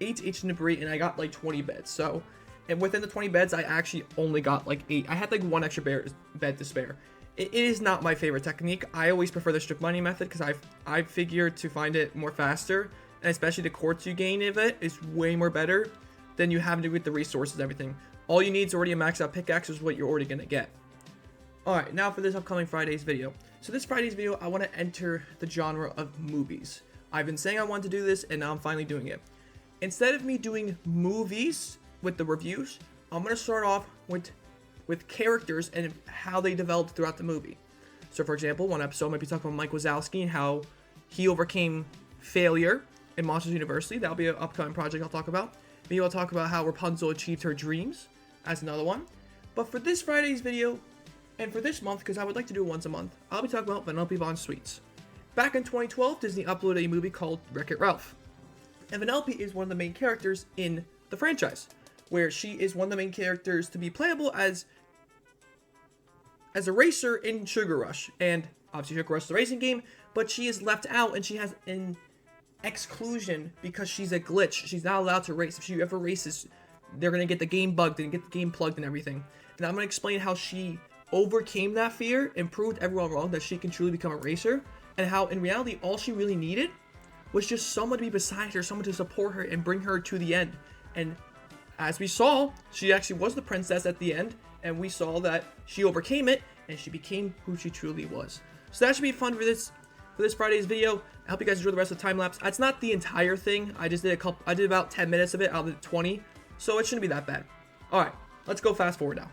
8 ancient debris, and I got like 20 beds. So, and within the 20 beds, I actually only got like 8. I had like 1 extra bed to spare. It is not my favorite technique. I always prefer the strip mining method because I figured to find it more faster, and especially the quartz you gain of it is way more better than you having to get the resources and everything. All you need is already a maxed out pickaxe, is what you're already going to get. Alright, now for this upcoming Friday's video. So this Friday's video, I want to enter the genre of movies. I've been saying I wanted to do this, and now I'm finally doing it. Instead of me doing movies with the reviews, I'm going to start off with characters and how they developed throughout the movie. So for example, one episode might be talking about Mike Wazowski and how he overcame failure in Monsters University. That'll be an upcoming project I'll talk about. Maybe I'll talk about how Rapunzel achieved her dreams. As another one. But for this Friday's video, and for this month, because I would like to do it once a month, I'll be talking about Vanellope Von Sweets. Back in 2012, Disney uploaded a movie called Wreck-It Ralph. And Vanellope is one of the main characters in the franchise, where she is one of the main characters to be playable as a racer in Sugar Rush. And obviously Sugar Rush is a racing game, but she is left out and she has an exclusion because she's a glitch. She's not allowed to race. If she ever races, they're going to get the game bugged and get the game plugged and everything. And I'm going to explain how she overcame that fear and proved everyone wrong that she can truly become a racer. And how, in reality, all she really needed was just someone to be beside her, someone to support her and bring her to the end. And as we saw, she actually was the princess at the end. And we saw that she overcame it and she became who she truly was. So that should be fun for this for this Friday's video. I hope you guys enjoy the rest of the time lapse. It's not the entire thing. I just did I did about 10 minutes of it out of the 20, so it shouldn't be that bad. All right, let's go fast forward now.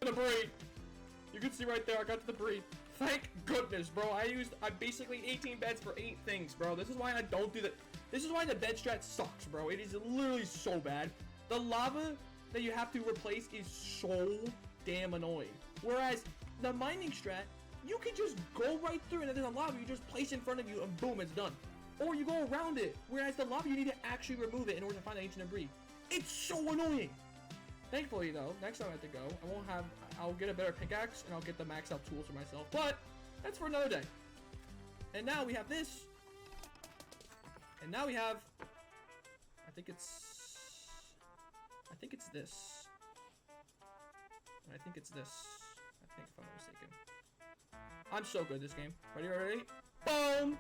Debris. You can see right there, I got the debris. Thank goodness, bro. I basically 18 beds for 8 things, bro. This is why I don't do that. This is why the bed strat sucks, bro. It is literally so bad. The lava that you have to replace is so damn annoying. Whereas the mining strat, you can just go right through and then there's a lava you just place in front of you and boom, it's done. Or you go around it. Whereas the lava, you need to actually remove it in order to find the ancient debris. It's so annoying. Thankfully, though, next time I have to go, I'll get a better pickaxe, and I'll get the maxed out tools for myself, but that's for another day. And now we have this, and now we have, I think it's this, I think it's this, I think, if I'm not mistaken. I'm so good at this game. Ready? Boom!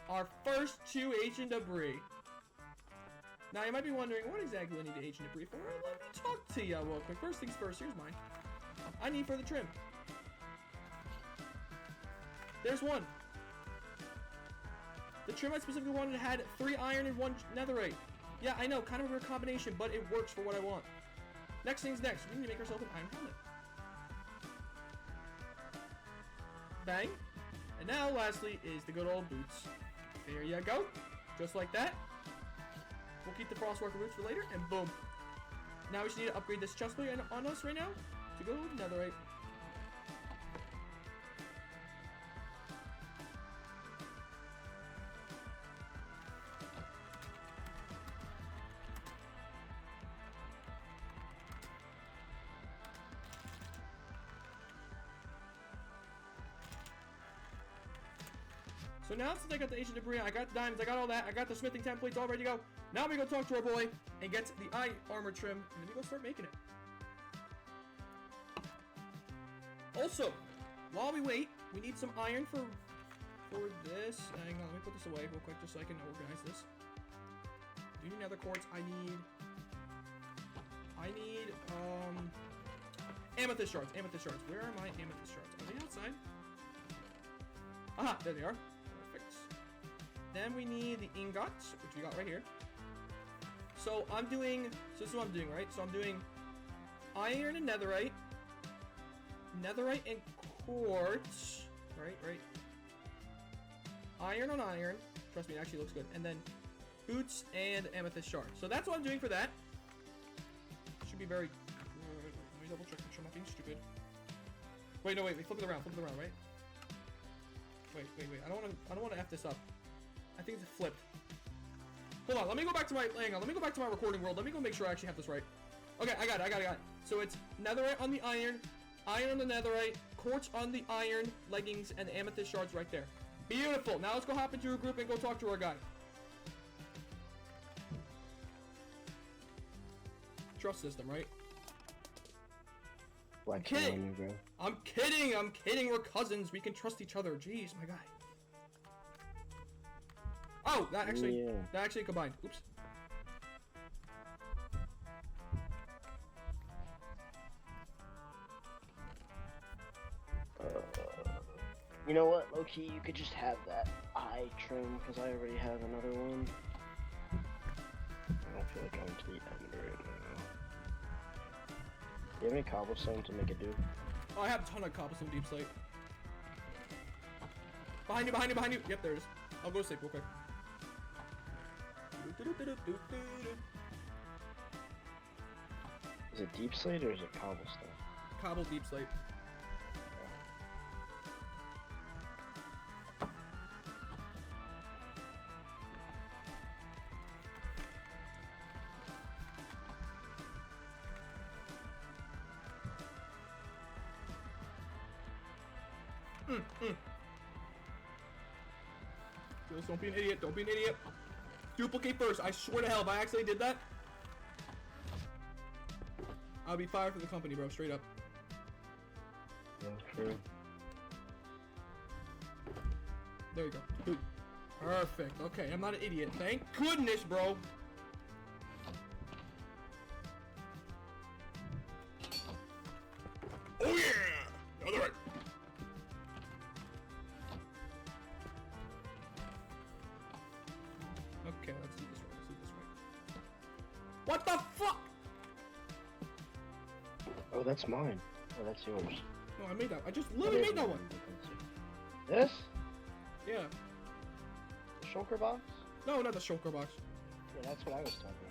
Our first 2 ancient debris. Now, you might be wondering, what exactly do I need the ancient debris for? Well, let me talk to you real quick. First things first, here's mine. I need for the trim. There's one. The trim I specifically wanted had 3 iron and 1 netherite. Yeah, I know, kind of a weird combination, but it works for what I want. Next thing's next. We need to make ourselves an iron helmet. Bang. And now, lastly, is the good old boots. There you go. Just like that. We'll keep the frostworker boots for later, and boom. Now we just need to upgrade this chestplate on us right now to go netherite. So now since I got the ancient debris, I got the diamonds, I got all that, I got the smithing templates all ready to go. Now we go talk to our boy and get the eye armor trim, and then we go start making it. Also, while we wait, we need some iron for this. Hang on, let me put this away real quick just so I can organize this. Do you need nether quartz? I need amethyst shards. Amethyst shards. Where are my amethyst shards? Are they outside? Aha, there they are. Perfect. Then we need the ingots, which we got right here. So this is what I'm doing, right? So I'm doing iron and netherite and quartz, right? Iron on iron. Trust me, it actually looks good. And then boots and amethyst shards. So that's what I'm doing for that. Should be very good. Let me double check, make sure I'm not being stupid. Wait, no, wait, flip it around, right? Wait. I don't want to F this up. I think it's flipped. Hold on, let me go back to my recording world. Let me go make sure I actually have this right. Okay, I got it. So it's netherite on the iron on the netherite, quartz on the iron, leggings, and amethyst shards right there. Beautiful. Now let's go hop into a group and go talk to our guy. Trust system, right? I'm kidding. I'm kidding. We're cousins. We can trust each other. Jeez, my guy. Oh, that actually combined. Oops. You know what, low-key, you could just have that eye trim, because I already have another one. going to the end right now. Do you have any cobblestone to make a do? Oh, I have a ton of cobblestone deep slate. Behind you, behind you, behind you. Yep, there it is. I'll go to sleep real quick. Is it deep slate or is it cobblestone? Cobble deep slate. Jules, don't be an idiot. Don't be an idiot. Duplicate first. I swear to hell, if I accidentally did that, I'll be fired from the company, bro. Straight up. Yeah, true. There you go. Dude. Perfect. Okay, I'm not an idiot. Thank goodness, bro. Oh yeah! Other right. Okay, let's do this right. Let's do this right. What the fuck? Oh, that's mine. Oh, that's yours. No, I made that. I just literally made that one. This? Yeah. The shulker box? No, not the shulker box. Yeah, that's what I was talking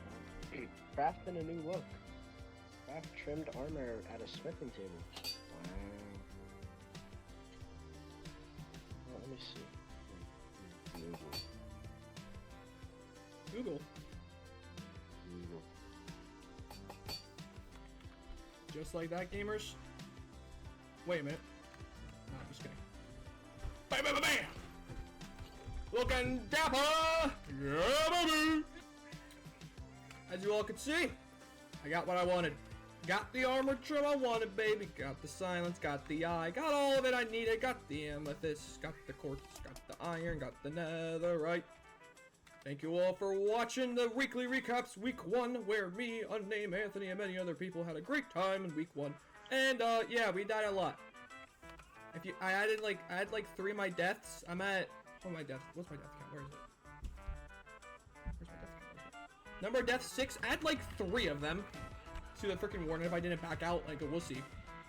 about. Craft in a new look. Craft trimmed armor at a smithing table. Wow. Well, let me see. Google. Google. Just like that, gamers. Wait a minute. No, I'm just kidding. Bam, bam, bam, bam! Looking dapper! Yeah, baby! As you all can see, I got what I wanted. Got the armor trim I wanted, baby. Got the silence, got the eye, got all of it I needed. Got the amethyst, got the quartz, got the iron, got the netherite. Thank you all for watching the weekly recaps week 1, where me, unnamed Anthony, and many other people had a great time in week 1. And yeah, we died a lot. If you, I had like 3 of my deaths. I'm at, oh my death, what's my death count? Where is it? Where's my death count? Where's it? Number of deaths 6. I had like 3 of them to the freaking Warden if I didn't back out like a wussy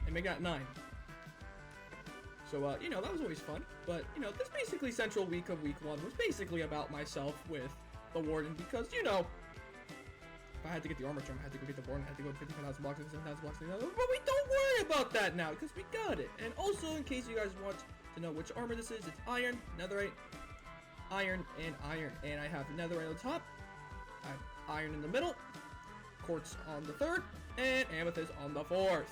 and make that 9. So, you know, that was always fun. But, you know, this basically central week of week 1 was basically about myself with the Warden because, you know, if I had to get the armor trim, I had to go get the Warden, I had to go 55,000 blocks and 7,000 blocks. But we don't worry about that now because we got it. And also, in case you guys want to know which armor this is, it's iron, netherite, iron, and iron. And I have netherite on the top, I have iron in the middle, quartz on the 3rd, and amethyst on the 4th.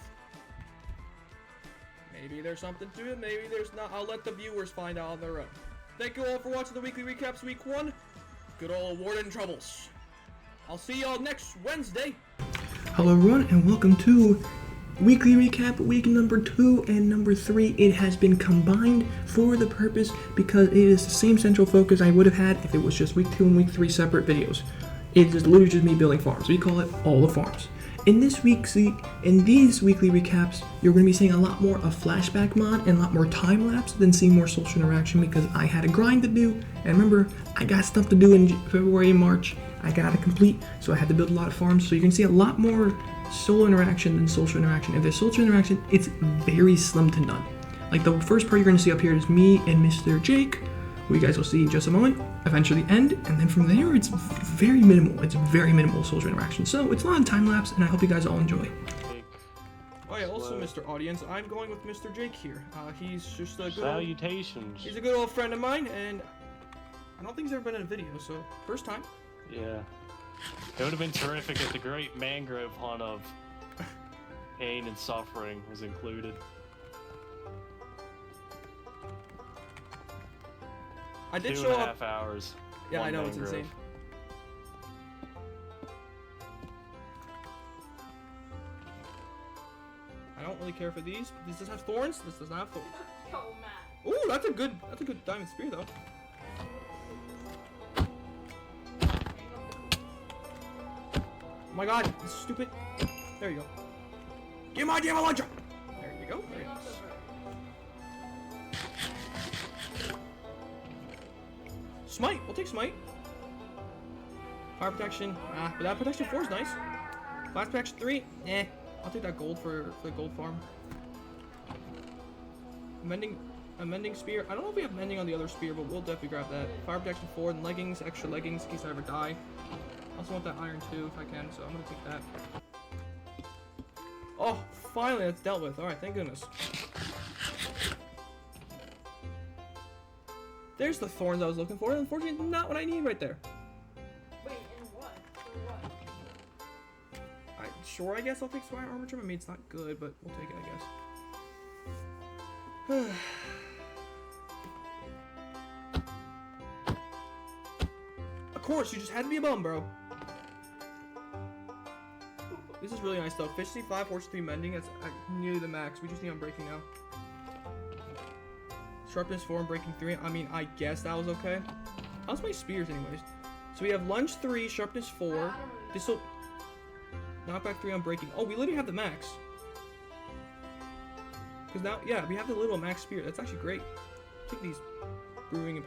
Maybe there's something to it, maybe there's not. I'll let the viewers find out on their own. Thank you all for watching the weekly recaps week 1. Good old Warden troubles. I'll see y'all next Wednesday. Hello everyone and welcome to weekly recap week number 2 and number 3. It has been combined for the purpose because it is the same central focus I would have had if it was just week 2 and week 3 separate videos. It is literally just me building farms. We call it all the farms. In these weekly recaps, you're going to be seeing a lot more of flashback mod and a lot more time lapse than seeing more social interaction because I had a grind to do. And remember, I got stuff to do in February and March. I got to complete, so I had to build a lot of farms. So you can see a lot more solo interaction than social interaction. If there's social interaction, it's very slim to none. Like the first part you're going to see up here is me and Mr. Jake, who you guys will see in just a moment, eventually end, and then from there it's very minimal. It's very minimal social interaction. So it's a lot of time lapse, and I hope you guys all enjoy. Oh yeah, also Mr. Audience, I'm going with Mr. Jake here. He's just a good Salutations. He's a good old friend of mine, and I don't think he's ever been in a video, so first time. Yeah. It would have been terrific if the great mangrove hunt of pain and suffering was included. I did 2.5 show up. hours. Yeah, I know, mangrove. it's insane. I don't really care for these. This does have thorns. This does not have thorns. Ooh, that's a good diamond spear though. Oh my god, this is stupid. There you go. Give my damn launcher! There you go. Very nice. Smite, we'll take smite. Fire protection, but that protection 4 is nice. Blast protection 3, I'll take that gold for the gold farm. A mending spear. I don't know if we have mending on the other spear, but we'll definitely grab that. Fire protection 4 and leggings, extra leggings in case I ever die. I also want that iron too if I can, so I'm gonna take that. Oh, finally that's dealt with. Alright, thank goodness. There's the thorns I was looking for. Unfortunately, not what I need right there. Wait, and what? For what? Sure, I guess I'll take Swire Armor Trim. I mean, it's not good, but we'll take it, I guess. Of course, you just had to be a bum, bro. This is really nice, though. Efficiency 5, Force 3, Mending. That's nearly the max. We just need Unbreaking now. Sharpness 4 and Breaking 3. I mean, I guess that was okay. How's my spears, anyways? So we have Lunge 3, Sharpness 4. This will... Knockback 3 on Breaking. Oh, we literally have the max. Because now, yeah, we have the little max spear. That's actually great. Take these brewing and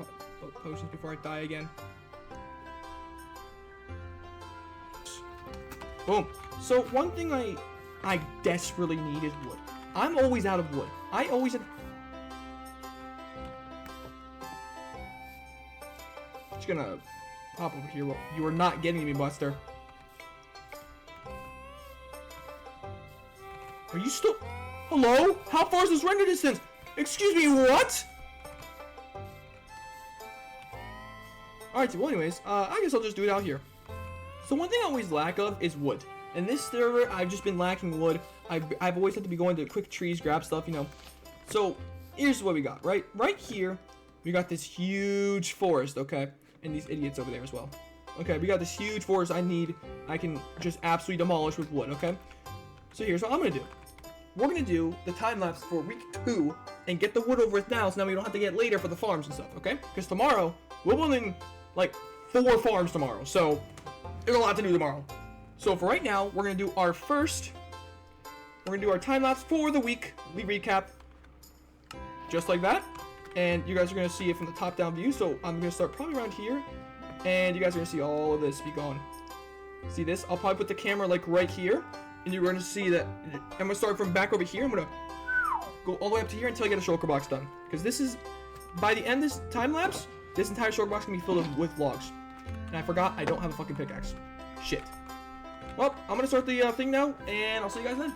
potions before I die again. Boom. So one thing I desperately need is wood. I'm always out of wood. I always have... Just gonna hop over here. Well, you are not getting me, Buster. Are you still... Hello? How far is this render distance? Excuse me, what? Alright, well anyways, I guess I'll just do it out here. So one thing I always lack of is wood. In this server, I've just been lacking wood. I've always had to be going to quick trees, grab stuff, you know. So, here's what we got, right? Right here, we got this huge forest, okay? And these idiots over there as well. Okay, we got this huge forest I can just absolutely demolish with wood, okay? So here's what I'm gonna do. We're gonna do the time lapse for week 2 and get the wood over with now so now we don't have to get later for the farms and stuff, okay? Because tomorrow, we're building like 4 farms tomorrow, so there's a lot to do tomorrow. So for right now, we're gonna do our time lapse for the weekly recap, just like that. And you guys are gonna see it from the top down view. So I'm gonna start probably around here, and you guys are gonna see all of this be gone. See this? I'll probably put the camera like right here, and you're gonna see that. I'm gonna start from back over here. I'm gonna go all the way up to here until I get a shulker box done. Because this is, by the end of this time lapse, this entire shulker box can be filled with logs. And I forgot I don't have a fucking pickaxe. Shit. Well, I'm gonna start the thing now, and I'll see you guys then.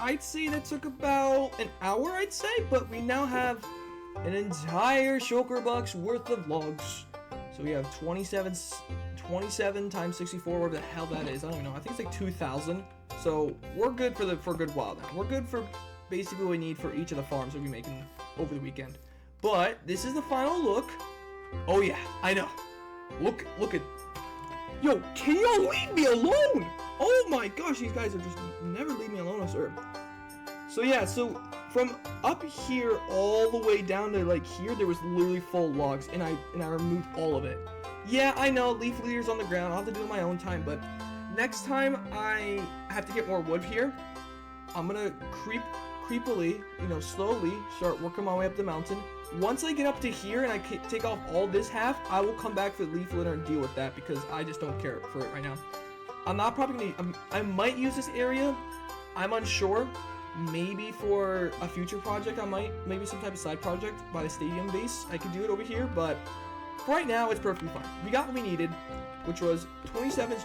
I'd say that took about an hour, I'd say, but we now have an entire shulker box worth of logs. So we have 27 times 64, whatever the hell that is. I don't even know. I think it's like 2,000. So we're good for a good while now. We're good for basically what we need for each of the farms we'll be making over the weekend. But this is the final look. Oh yeah, I know. Look at. Yo, can y'all leave me alone? Oh my gosh, these guys are just never leave me alone, sir. So yeah, so from up here all the way down to like here, there was literally full logs, and I removed all of it. Yeah, I know, leaf leaders on the ground. I'll have to do it in my own time, but next time I have to get more wood here, I'm gonna creepily, slowly start working my way up the mountain. Once I get up to here and I take off all this half, I will come back for the leaf litter and deal with that because I just don't care for it right now. I'm not probably gonna. I might use this area. I'm unsure. Maybe for a future project, I might. Maybe some type of side project by the stadium base. I could do it over here, but for right now, it's perfectly fine. We got what we needed. which was 27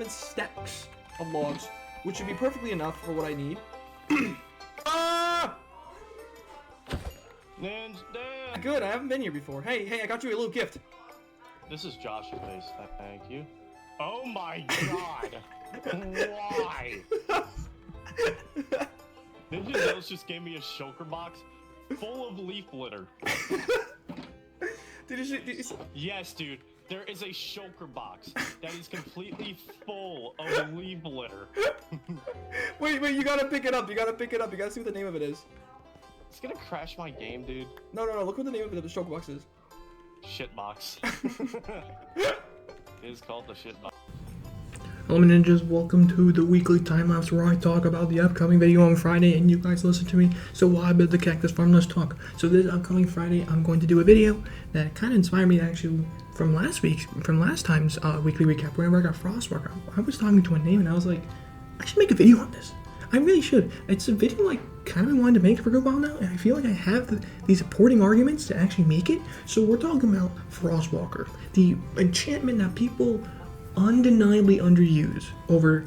stacks of logs, which should be perfectly enough for what I need. Ah! Ninja. Good, I haven't been here before. Hey, I got you a little gift. This is Josh's face. Thank you. Oh my god. Why? Ninja Nose just gave me a shulker box full of leaf litter. Did you see? Yes, dude. There is a shulker box that is completely full of leaf litter. Wait, you gotta pick it up. You gotta see what the name of it is. It's gonna crash my game, dude. No. Look what the name of the shulker box is. Shitbox. It is called the shitbox. Hello ninjas, welcome to the weekly time-lapse where I talk about the upcoming video on Friday and you guys listen to me. So while I build the cactus farm, let's talk. So this upcoming Friday, I'm going to do a video that kind of inspired me actually from last time's weekly recap whenever I got Frostwalker. I was talking to a name and I was like, I should make a video on this. I really should. It's a video I kind of wanted to make for a good while now, and I feel like I have these supporting arguments to actually make it. So we're talking about Frostwalker, the enchantment that people undeniably underuse over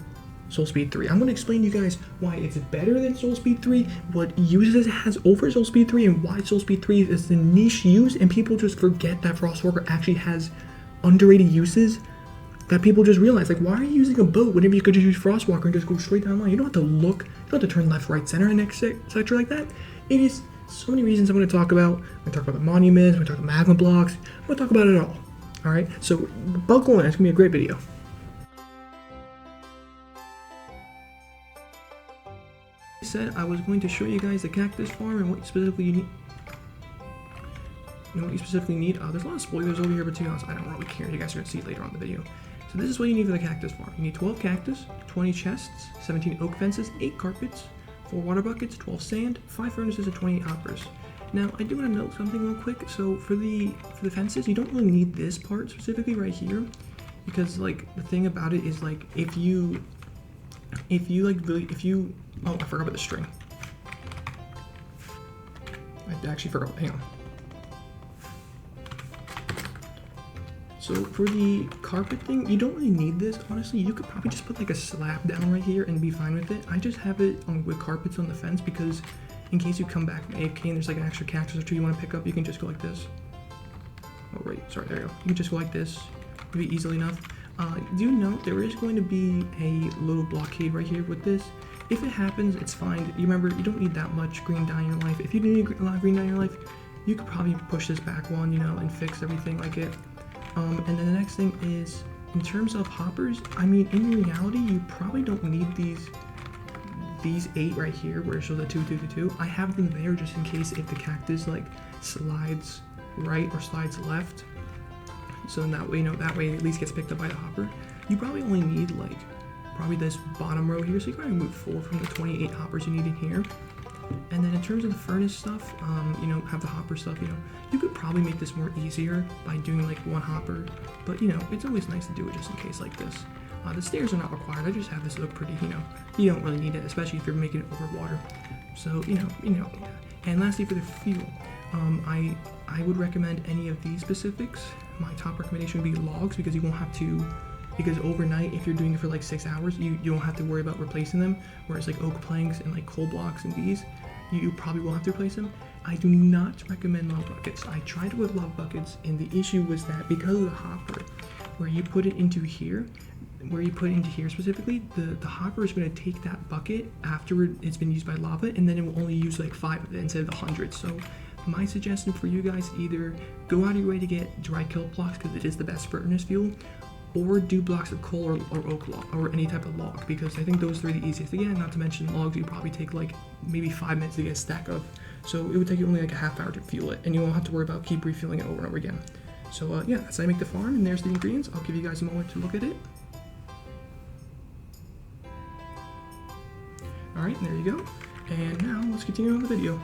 Soul Speed 3. I'm going to explain to you guys why it's better than Soul Speed 3, what uses it has over Soul Speed 3, and why Soul Speed 3 is the niche use, and people just forget that Frostwalker actually has underrated uses that people just realize. Like, why are you using a boat whenever you could just use Frostwalker and just go straight down the line? You don't have to look, you don't have to turn left, right, center, and etc. like that. It is so many reasons I'm going to talk about. I'm going to talk about the monuments, I'm going to talk about magma blocks, I'm going to talk about it all. Alright, so buckle in, it's going to be a great video. I said I was going to show you guys the cactus farm and what specifically you need. You know what you specifically need? There's a lot of spoilers over here, but to be honest, I don't really care. You guys are going to see it later on in the video. So this is what you need for the cactus farm. You need 12 cactus, 20 chests, 17 oak fences, 8 carpets, 4 water buckets, 12 sand, 5 furnaces, and 28 hoppers. Now, I do want to note something real quick. So for the fences, you don't really need this part specifically right here, because like the thing about it is like if you oh, I forgot about the string. I actually forgot. Hang on. So for the carpet thing, you don't really need this. Honestly, you could probably just put like a slab down right here and be fine with it. I just have it with carpets on the fence because in case you come back from AFK and there's like an extra cactus or two you want to pick up, you can just go like this. Oh wait, sorry, there you go. You can just go like this. It'll be easily enough. Do note there is going to be a little blockade right here with this. If it happens, it's fine. You remember, you don't need that much green dye in your life. If you do need a lot of green dye in your life, you could probably push this back one, you know, and fix everything like it. And then the next thing is, in terms of hoppers, I mean, in reality, you probably don't need these 8 right here, where it shows the 2, 2, 2, 2. I have them there just in case if the cactus like slides right or slides left. So then that way, you know, that way it at least gets picked up by the hopper. You probably only need like, probably this bottom row here, so you can probably move 4 from the 28 hoppers you need in here. And then in terms of the furnace stuff, you know, have the hopper stuff, you know, you could probably make this more easier by doing like 1 hopper, but you know, it's always nice to do it just in case like this. The stairs are not required, I just have this look pretty, you know, you don't really need it, especially if you're making it over water. So, you know, and lastly for the fuel, I would recommend any of these specifics. My top recommendation would be logs, because you won't have to, because overnight, if you're doing it for like 6 hours, you don't have to worry about replacing them, whereas like oak planks and like coal blocks and these, you probably will have to replace them. I do not recommend lava buckets. I tried it with lava buckets, and the issue was that because of the hopper, where you put it into here specifically, the hopper is going to take that bucket after it's been used by lava, and then it will only use like 5 of it instead of the 100. So my suggestion for you guys, either go out of your way to get dry kelp blocks, because it is the best furnace fuel, or do blocks of coal or oak log, or any type of log, because I think those 3 are the easiest to get. Not to mention logs, you probably take like maybe 5 minutes to get a stack of, so it would take you only like a half hour to fuel it, and you won't have to worry about keep refueling it over and over again. So yeah, that's how I make the farm, and there's the ingredients. I'll give you guys a moment to look at it. Alright, there you go. And now let's continue on the video.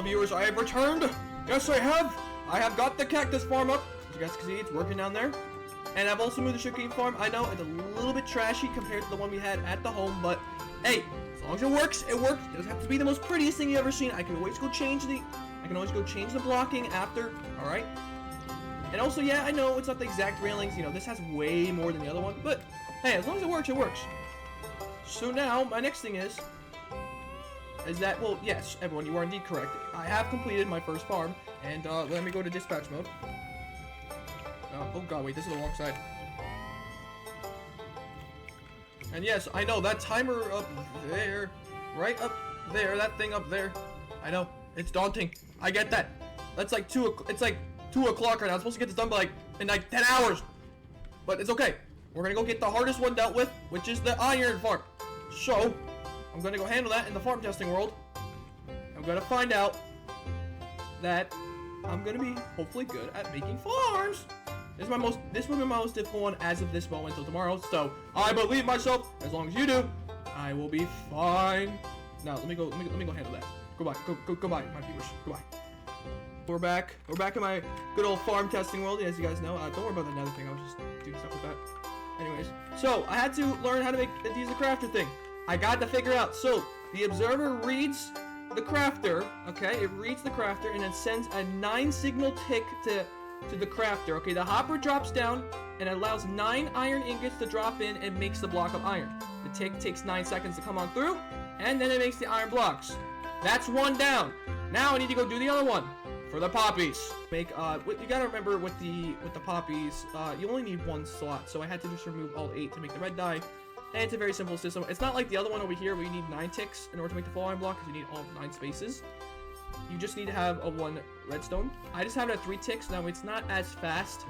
Viewers, I have returned. Yes, I have. I have got the cactus farm up. As you guys can see, it's working down there. And I've also moved the sugarcane farm. I know it's a little bit trashy compared to the one we had at the home, but hey, as long as it works, it works. It doesn't have to be the most prettiest thing you've ever seen. I can always go change the blocking after. All right. And also, yeah, I know it's not the exact railings. You know, this has way more than the other one, but hey, as long as it works, it works. So now my next thing is that, well, yes, everyone, you are indeed correct. I have completed my first farm, and let me go to dispatch mode. Oh god, wait, this is the wrong side. And yes, I know, that timer up there, right up there, that thing up there, I know, it's daunting. I get that. That's like it's like 2 o'clock right now. I'm supposed to get this done by in like 10 hours. But it's okay. We're gonna go get the hardest one dealt with, which is the iron farm. So, I'm gonna go handle that in the farm testing world. I'm gonna find out that I'm gonna be hopefully good at making farms. This will be my most difficult one as of this moment until tomorrow. So I believe myself. As long as you do, I will be fine. Now let me go handle that. Goodbye, goodbye, my viewers. Goodbye. We're back in my good old farm testing world. As you guys know, don't worry about the nether thing. I was just doing stuff with that. Anyways, so I had to learn how to use the crafter thing. I got to figure out. So the observer reads the crafter. Okay, it reads the crafter and then sends a 9 signal tick to the crafter. Okay, the hopper drops down and allows 9 iron ingots to drop in and makes the block of iron. The tick takes 9 seconds to come on through, and then it makes the iron blocks. That's one down. Now I need to go do the other one for the poppies. You gotta remember with the poppies, you only need 1 slot, so I had to just remove all 8 to make the red dye. And it's a very simple system. It's not like the other one over here where you need 9 ticks in order to make the full iron block, because you need all 9 spaces. You just need to have a 1 redstone. I just have it at 3 ticks. Now it's not as fast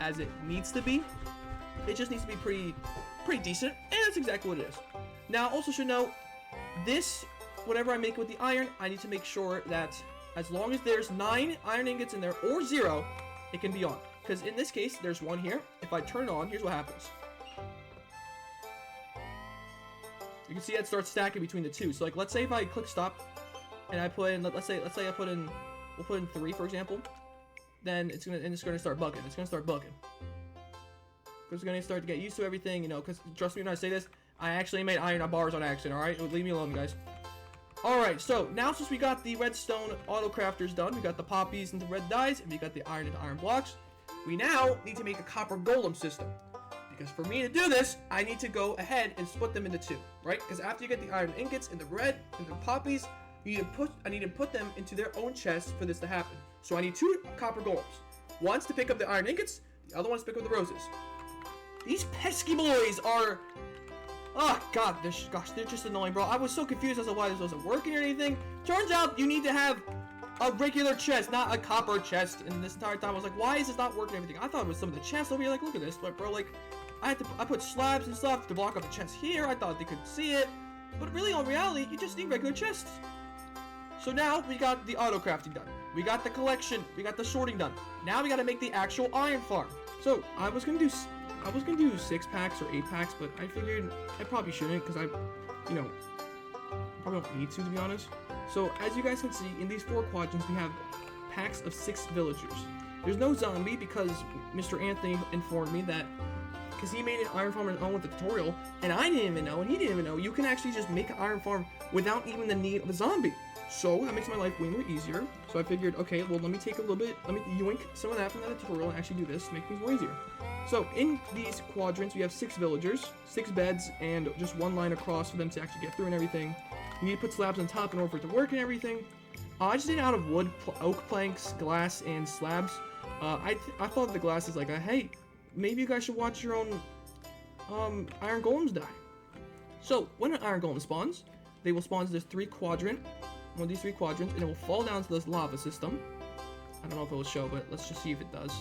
as it needs to be. It just needs to be pretty decent, and that's exactly what it is. Now, also should note, this, whatever I make with the iron, I need to make sure that as long as there's 9 iron ingots in there or 0, it can be on. Because in this case, there's 1 here. If I turn it on, here's what happens. You can see it starts stacking between the 2. So like, let's say if I click stop and I put in, let's say I put in, we'll put in 3 for example, then it's gonna start bugging. It's gonna start bugging. Because it's gonna start to get used to everything, you know. Because trust me when I say this, I actually made iron bars on accident. All right, leave me alone, guys. All right, so now since we got the redstone auto crafters done, we got the poppies into red dyes, and we got the iron into iron blocks. We now need to make a copper golem system. Because for me to do this, I need to go ahead and split them into 2, right? Because after you get the iron ingots and the red and the poppies, I need to put them into their own chests for this to happen. So I need 2 copper golems. One's to pick up the iron ingots, the other one's to pick up the roses. These pesky boys are... Oh, God, they're just annoying, bro. I was so confused as to why this wasn't working or anything. Turns out you need to have a regular chest, not a copper chest. And this entire time I was like, why is this not working and everything? I thought it was some of the chests over here. Like, look at this. But, bro, like, I put slabs and stuff to block up the chest here. I thought they could see it. But really, in reality, you just need regular chests. So now we got the auto crafting done. We got the collection. We got the sorting done. Now we got to make the actual iron farm. So I was gonna do 6 packs or 8 packs, but I figured I probably shouldn't because probably don't need to be honest. So as you guys can see, in these 4 quadrants, we have packs of 6 villagers. There's no zombie because Mr. Anthony informed me that because he made an iron farm on his own with the tutorial, and I didn't even know, and he didn't even know, you can actually just make an iron farm without even the need of a zombie. So that makes my life way more easier. So I figured, okay, well, let me take a little bit, let me yoink some of that from that tutorial and actually do this to make things more easier. So in these quadrants, we have 6 villagers, 6 beds, and just 1 line across for them to actually get through and everything. You need to put slabs on top in order for it to work and everything. I just did it out of wood, oak planks, glass, and slabs. I thought the glass is like, hey, maybe you guys should watch your own iron golems die. So when an iron golem spawns, they will spawn to this 3 quadrant, one of these 3 quadrants, and it will fall down to this lava system. I don't know if it will show, but let's just see if it does.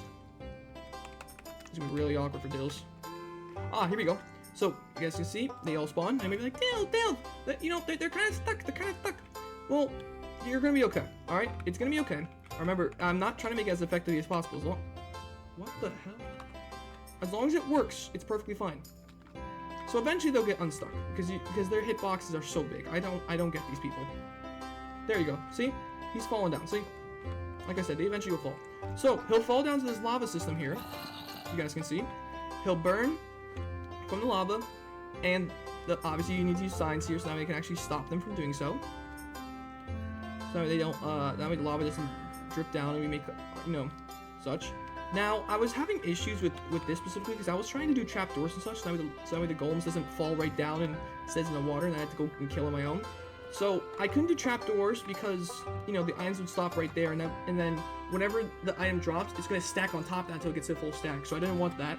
It's gonna be really awkward for Dills. Here we go. So you guys can see they all spawn, and maybe like Dill, you know, they're kind of stuck. They're kind of stuck. Well, you're gonna be okay. All right, it's gonna be okay. Remember, I'm not trying to make it as effectively as possible. What the hell? As long as it works, it's perfectly fine. So eventually they'll get unstuck because their hitboxes are so big. I don't get these people. There you go. See? he's falling down. See? Like I said, they eventually will fall. So, he'll fall down to this lava system here. You guys can see. He'll burn from the lava. And obviously you need to use signs here so that way you can actually stop them from doing so. So they don't, that way the lava doesn't drip down and we make, you know, such. Now, I was having issues with this specifically because I was trying to do trapdoors and such, so that way the golems doesn't fall right down and stays in the water and I had to go and kill on my own. So, I couldn't do trapdoors because, you know, the items would stop right there and then whenever the item drops, it's going to stack on top of that until it gets to full stack, so I didn't want that.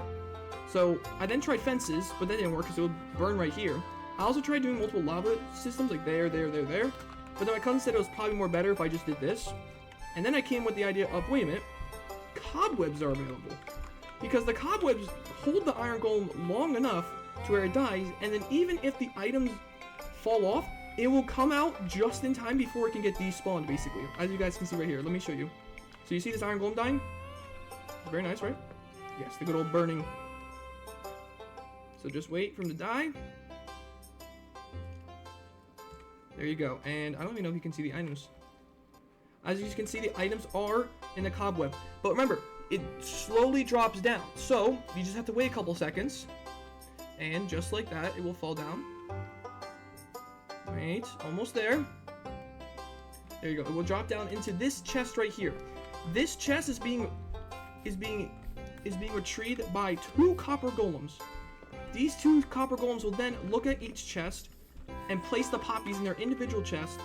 So, I then tried fences, but that didn't work because it would burn right here. I also tried doing multiple lava systems, like there, but then my cousin said it was probably more better if I just did this. And then I came with the idea of, wait a minute, cobwebs are available. Because the cobwebs hold the iron golem long enough to where it dies, and then even if the items fall off, it will come out just in time before it can get despawned, basically. As you guys can see right here. Let me show you. So you see this iron golem dying? Very nice, right? Yes, the good old burning. So just wait for him to die. There you go. And I don't even know if you can see the items. As you can see, the items are in the cobweb. But remember, it slowly drops down. So you just have to wait a couple seconds. And just like that, it will fall down. Wait, almost there. There you go. It will drop down into this chest right here. This chest is being retrieved by 2 copper golems. These 2 copper golems will then look at each chest and place the poppies in their individual chest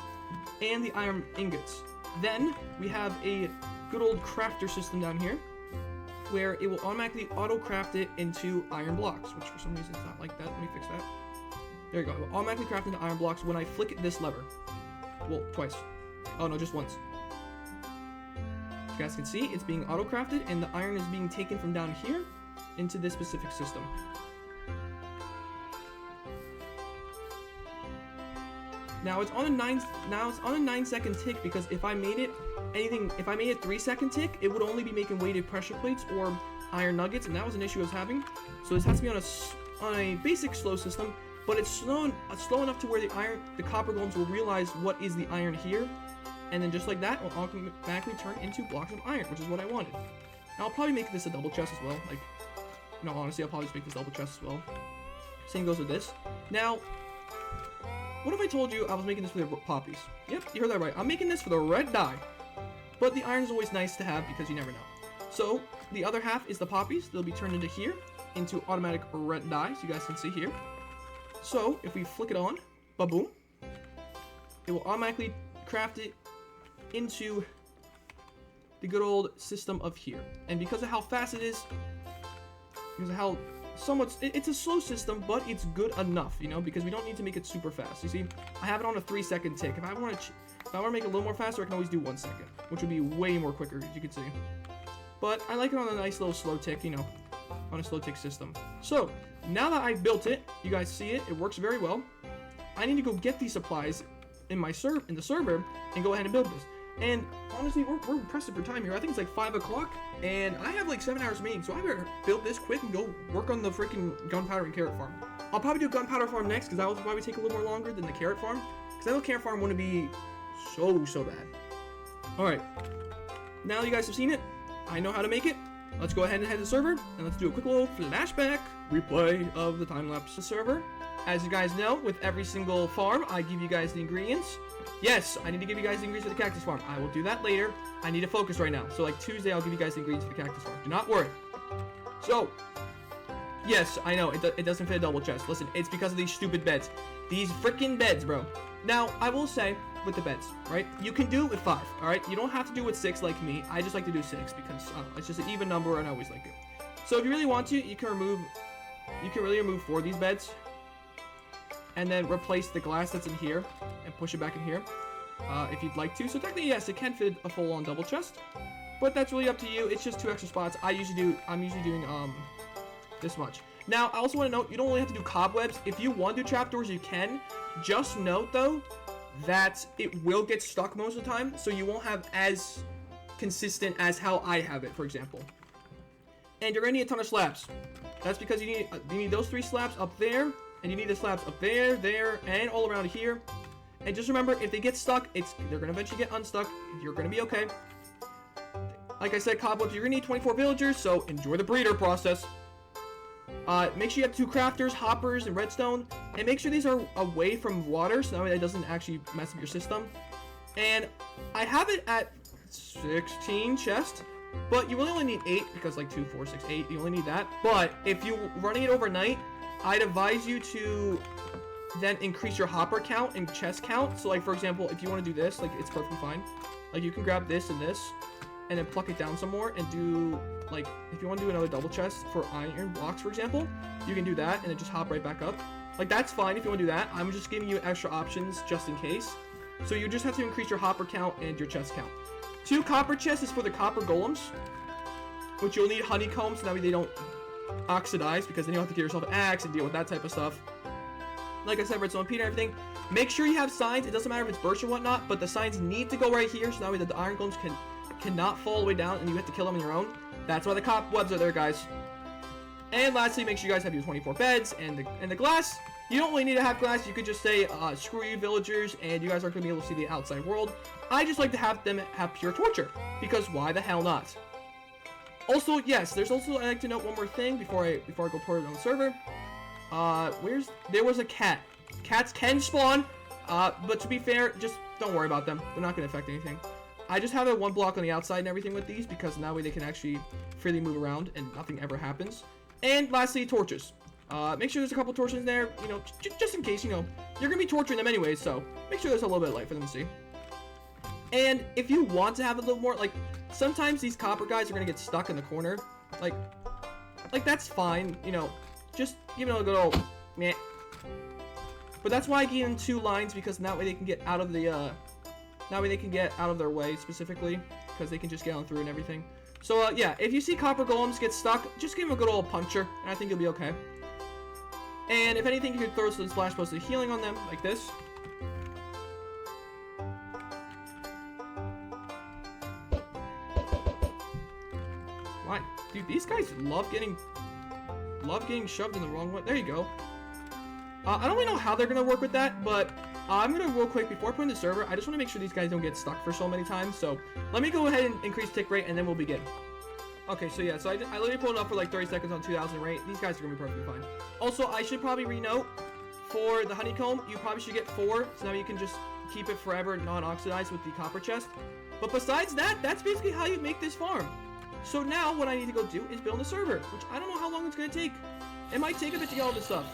and the iron ingots. Then we have a good old crafter system down here where it will automatically auto-craft it into iron blocks, which for some reason it's not like that. Let me fix that. There you go. It will automatically craft into iron blocks when I flick this lever. Well, twice. Oh no, just once. You guys can see it's being auto-crafted and the iron is being taken from down here into this specific system. Now it's on a 9-second tick because if I made it 3-second tick, it would only be making weighted pressure plates or iron nuggets, and that was an issue I was having. So this has to be on a basic slow system, but it's slow enough to where the copper golems will realize what is the iron here, and then just like that, it will automatically turn into blocks of iron, which is what I wanted. Now I'll probably make this a double chest as well. Like, no, honestly, I'll probably just make this double chest as well. Same goes with this. Now, what if I told you I was making this for the poppies? Yep, you heard that right. I'm making this for the red dye. But the iron is always nice to have because you never know. So, the other half is the poppies. They'll be turned into here, into automatic red dye, so you guys can see here. So, if we flick it on, ba-boom, it will automatically craft it into the good old system of here. And because of how fast it is, because of how it's a slow system, but it's good enough, you know, because we don't need to make it super fast. You see, I have it on a 3-second tick. If I want to make it a little more faster, I can always do 1 second, which would be way more quicker, as you can see. But I like it on a nice little slow tick, you know, on a slow tick system. So now that I built it, you guys see it. It works very well. I need to go get these supplies in the server and go ahead and build this. And honestly, we're pressed for time here. I think it's like 5 o'clock, and I have like 7 hours remaining, so I better build this quick and go work on the freaking gunpowder and carrot farm. I'll probably do gunpowder farm next, because that will probably take a little more longer than the carrot farm, because I know carrot farm wouldn't be so bad. Alright, now you guys have seen it, I know how to make it. Let's go ahead and head to the server, and let's do a quick little flashback replay of the time-lapse server. As you guys know, with every single farm, I give you guys the ingredients. Yes, I need to give you guys the ingredients for the cactus farm. I will do that later. I need to focus right now. So like Tuesday, I'll give you guys the ingredients for the cactus farm. Do not worry. So, yes, I know, it doesn't fit a double chest. Listen, it's because of these stupid beds. These freaking beds, bro. Now, I will say, with the beds, right? You can do it with 5, alright? You don't have to do it with 6 like me. I just like to do 6 because, it's just an even number and I always like it. So if you really want to, you can really remove 4 of these beds. And then replace the glass that's in here and push it back in here if you'd like to. So technically, yes, it can fit a full-on double chest, but that's really up to you. It's just 2 extra spots. I'm usually doing this much. Now, I also want to note, you don't only have to do cobwebs. If you want to do trapdoors, you can. Just note, though, that it will get stuck most of the time, so you won't have as consistent as how I have it, for example. And you're going to need a ton of slabs. That's because you need those 3 slabs up there, and you need the slabs up there, there, and all around here. And just remember, if they get stuck, they're gonna eventually get unstuck. You're gonna be okay. Like I said, cobwebs, you're gonna need 24 villagers, so enjoy the breeder process. Make sure you have 2 crafters, hoppers, and redstone, and make sure these are away from water, so that way it doesn't actually mess up your system. And I have it at 16 chests, but you really only need 8, because like 2, 4, 6, 8, you only need that. But if you're running it overnight, I'd advise you to then increase your hopper count and chest count. So like, for example, if you want to do this, like, it's perfectly fine. Like, you can grab this and this, and then pluck it down some more, and do, like, if you want to do another double chest for iron blocks, for example, you can do that, and then just hop right back up. Like, that's fine if you want to do that. I'm just giving you extra options just in case. So you just have to increase your hopper count and your chest count. 2 copper chests is for the copper golems, which you'll need honeycombs, so that way they don't oxidize, because then you'll have to get yourself an axe and deal with that type of stuff. Like I said, redstone, Peter, and everything. Make sure you have signs. It doesn't matter if it's birch or whatnot, but the signs need to go right here, so that way the iron golems cannot fall all the way down, and you have to kill them on your own. That's why the cobwebs are there, guys. And lastly, make sure you guys have your 24 beds and the glass. You don't really need to have glass. You could just say, screw you, villagers, and you guys aren't going to be able to see the outside world. I just like to have them have pure torture, because why the hell not? Also, yes, there's also, I like to note one more thing before I go put it on the server. There was a cat. Cats can spawn, but to be fair, just don't worry about them. They're not going to affect anything. I just have a 1 block on the outside and everything with these, because that way they can actually freely move around and nothing ever happens. And lastly, torches. Make sure there's a couple torches in there, you know, just in case, you know, you're going to be torturing them anyways, so make sure there's a little bit of light for them to see. And if you want to have a little more, like, sometimes these copper guys are going to get stuck in the corner. Like, that's fine, you know, just give it a good old meh. But that's why I gave them 2 lines, because that way they can get out of the, that way they can get out of their way specifically, because they can just get on through and everything. So, yeah, if you see copper golems get stuck, just give them a good old puncher, and I think you'll be okay. And if anything, you could throw some splash posts of healing on them, like this. Why? Dude, these guys love getting shoved in the wrong way. There you go. I don't really know how they're going to work with that, but I'm going to real quick, before I put in the server, I just want to make sure these guys don't get stuck for so many times. So let me go ahead and increase tick rate, and then we'll begin. Okay, so yeah, so I literally pulled it up for like 30 seconds on 2000 rate. These guys are going to be perfectly fine. Also, I should probably renote, for the honeycomb, you probably should get 4, so now you can just keep it forever non-oxidized with the copper chest. But besides that, that's basically how you make this farm. So now what I need to go do is build a server, which I don't know how long it's going to take. It might take a bit to get all this stuff.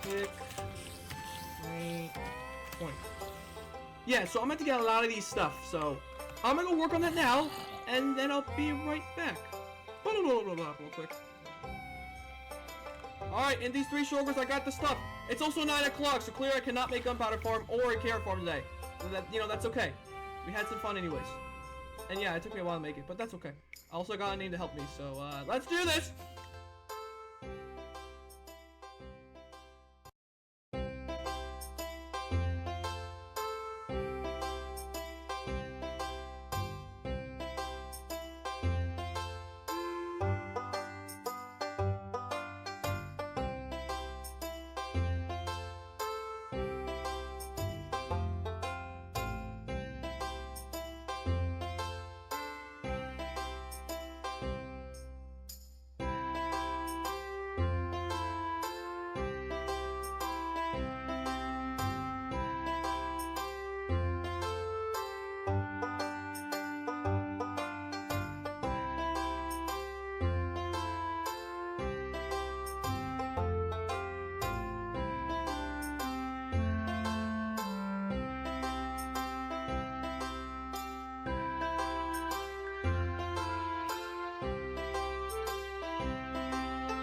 Tick rate 20. Yeah, so I'm going to get a lot of these stuff, so I'm going to go work on that now, and then I'll be right back. Real quick. Alright, in these 3 shulkers, I got the stuff. It's also 9 o'clock, so clearly I cannot make gunpowder farm or a carrot farm today. So that, you know, that's okay. We had some fun anyways. And yeah, it took me a while to make it, but that's okay. I also got a name to help me, so let's do this!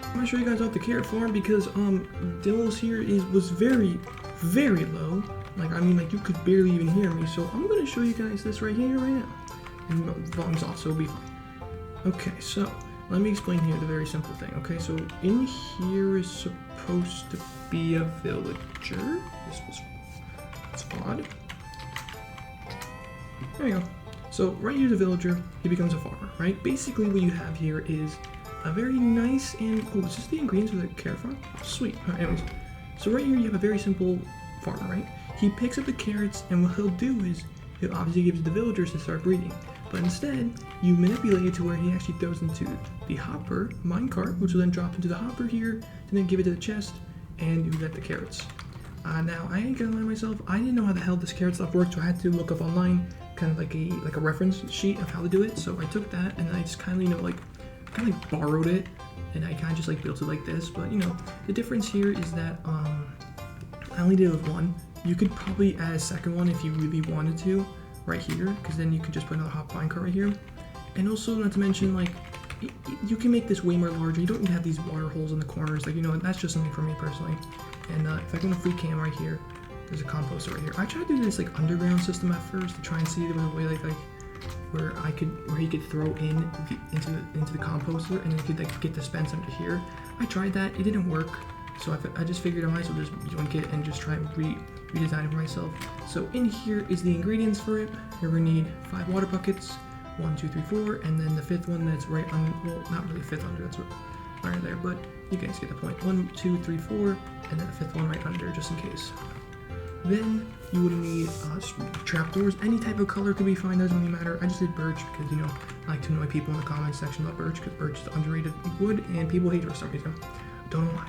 I'm gonna show you guys off the carrot farm because Dills here was very, very low. Like, I mean, like, you could barely even hear me. So I'm gonna show you guys this right here, right now. And volume's off, so it'll be fine. Okay, so let me explain here the very simple thing. Okay, so in here is supposed to be a villager. This was odd. There you go. So right here's a villager. He becomes a farmer, right? Basically, what you have here is a very nice and is this the ingredients of the carrot farm? Sweet. Anyways, so right here you have a very simple farmer, right? He picks up the carrots, and what he'll do is he'll obviously give it to the villagers to start breeding. But instead, you manipulate it to where he actually throws into the hopper minecart, which will then drop into the hopper here, and then give it to the chest, and you get the carrots. Now, I ain't gonna lie to myself, I didn't know how the hell this carrot stuff worked, so I had to look up online, kind of like a reference sheet of how to do it. So I took that, and I just kind of, kind of borrowed it, and I kind of just built it like this. But the difference here is that I only did it with one. You could probably add a second one if you really wanted to, right here, because then you could just put another hop minecart right here. And also, not to mention, you can make this way more larger. You don't need to have these water holes in the corners. That's just something for me personally. And if I go to free cam right here, there's a composter right here. I tried to do this underground system at first to try and see if there was a way where he could throw into the composter, and then he could get dispensed under here. I tried that, it didn't work. So I just figured I might as well just yoink it and just try and redesign it for myself. So in here is the ingredients for it. You're gonna need 5 water buckets, 1, 2, 3, 4, and then the 5th one that's right on, well, not really 5th under, that's right there, but you guys get the point. 1, 2, 3, 4, and then the 5th one right under, just in case. Then you would need trapdoors. Any type of color could be fine, doesn't really matter. I just did birch because, I like to annoy people in the comments section about birch, because birch is underrated wood, and people hate it for some reason. Don't know why.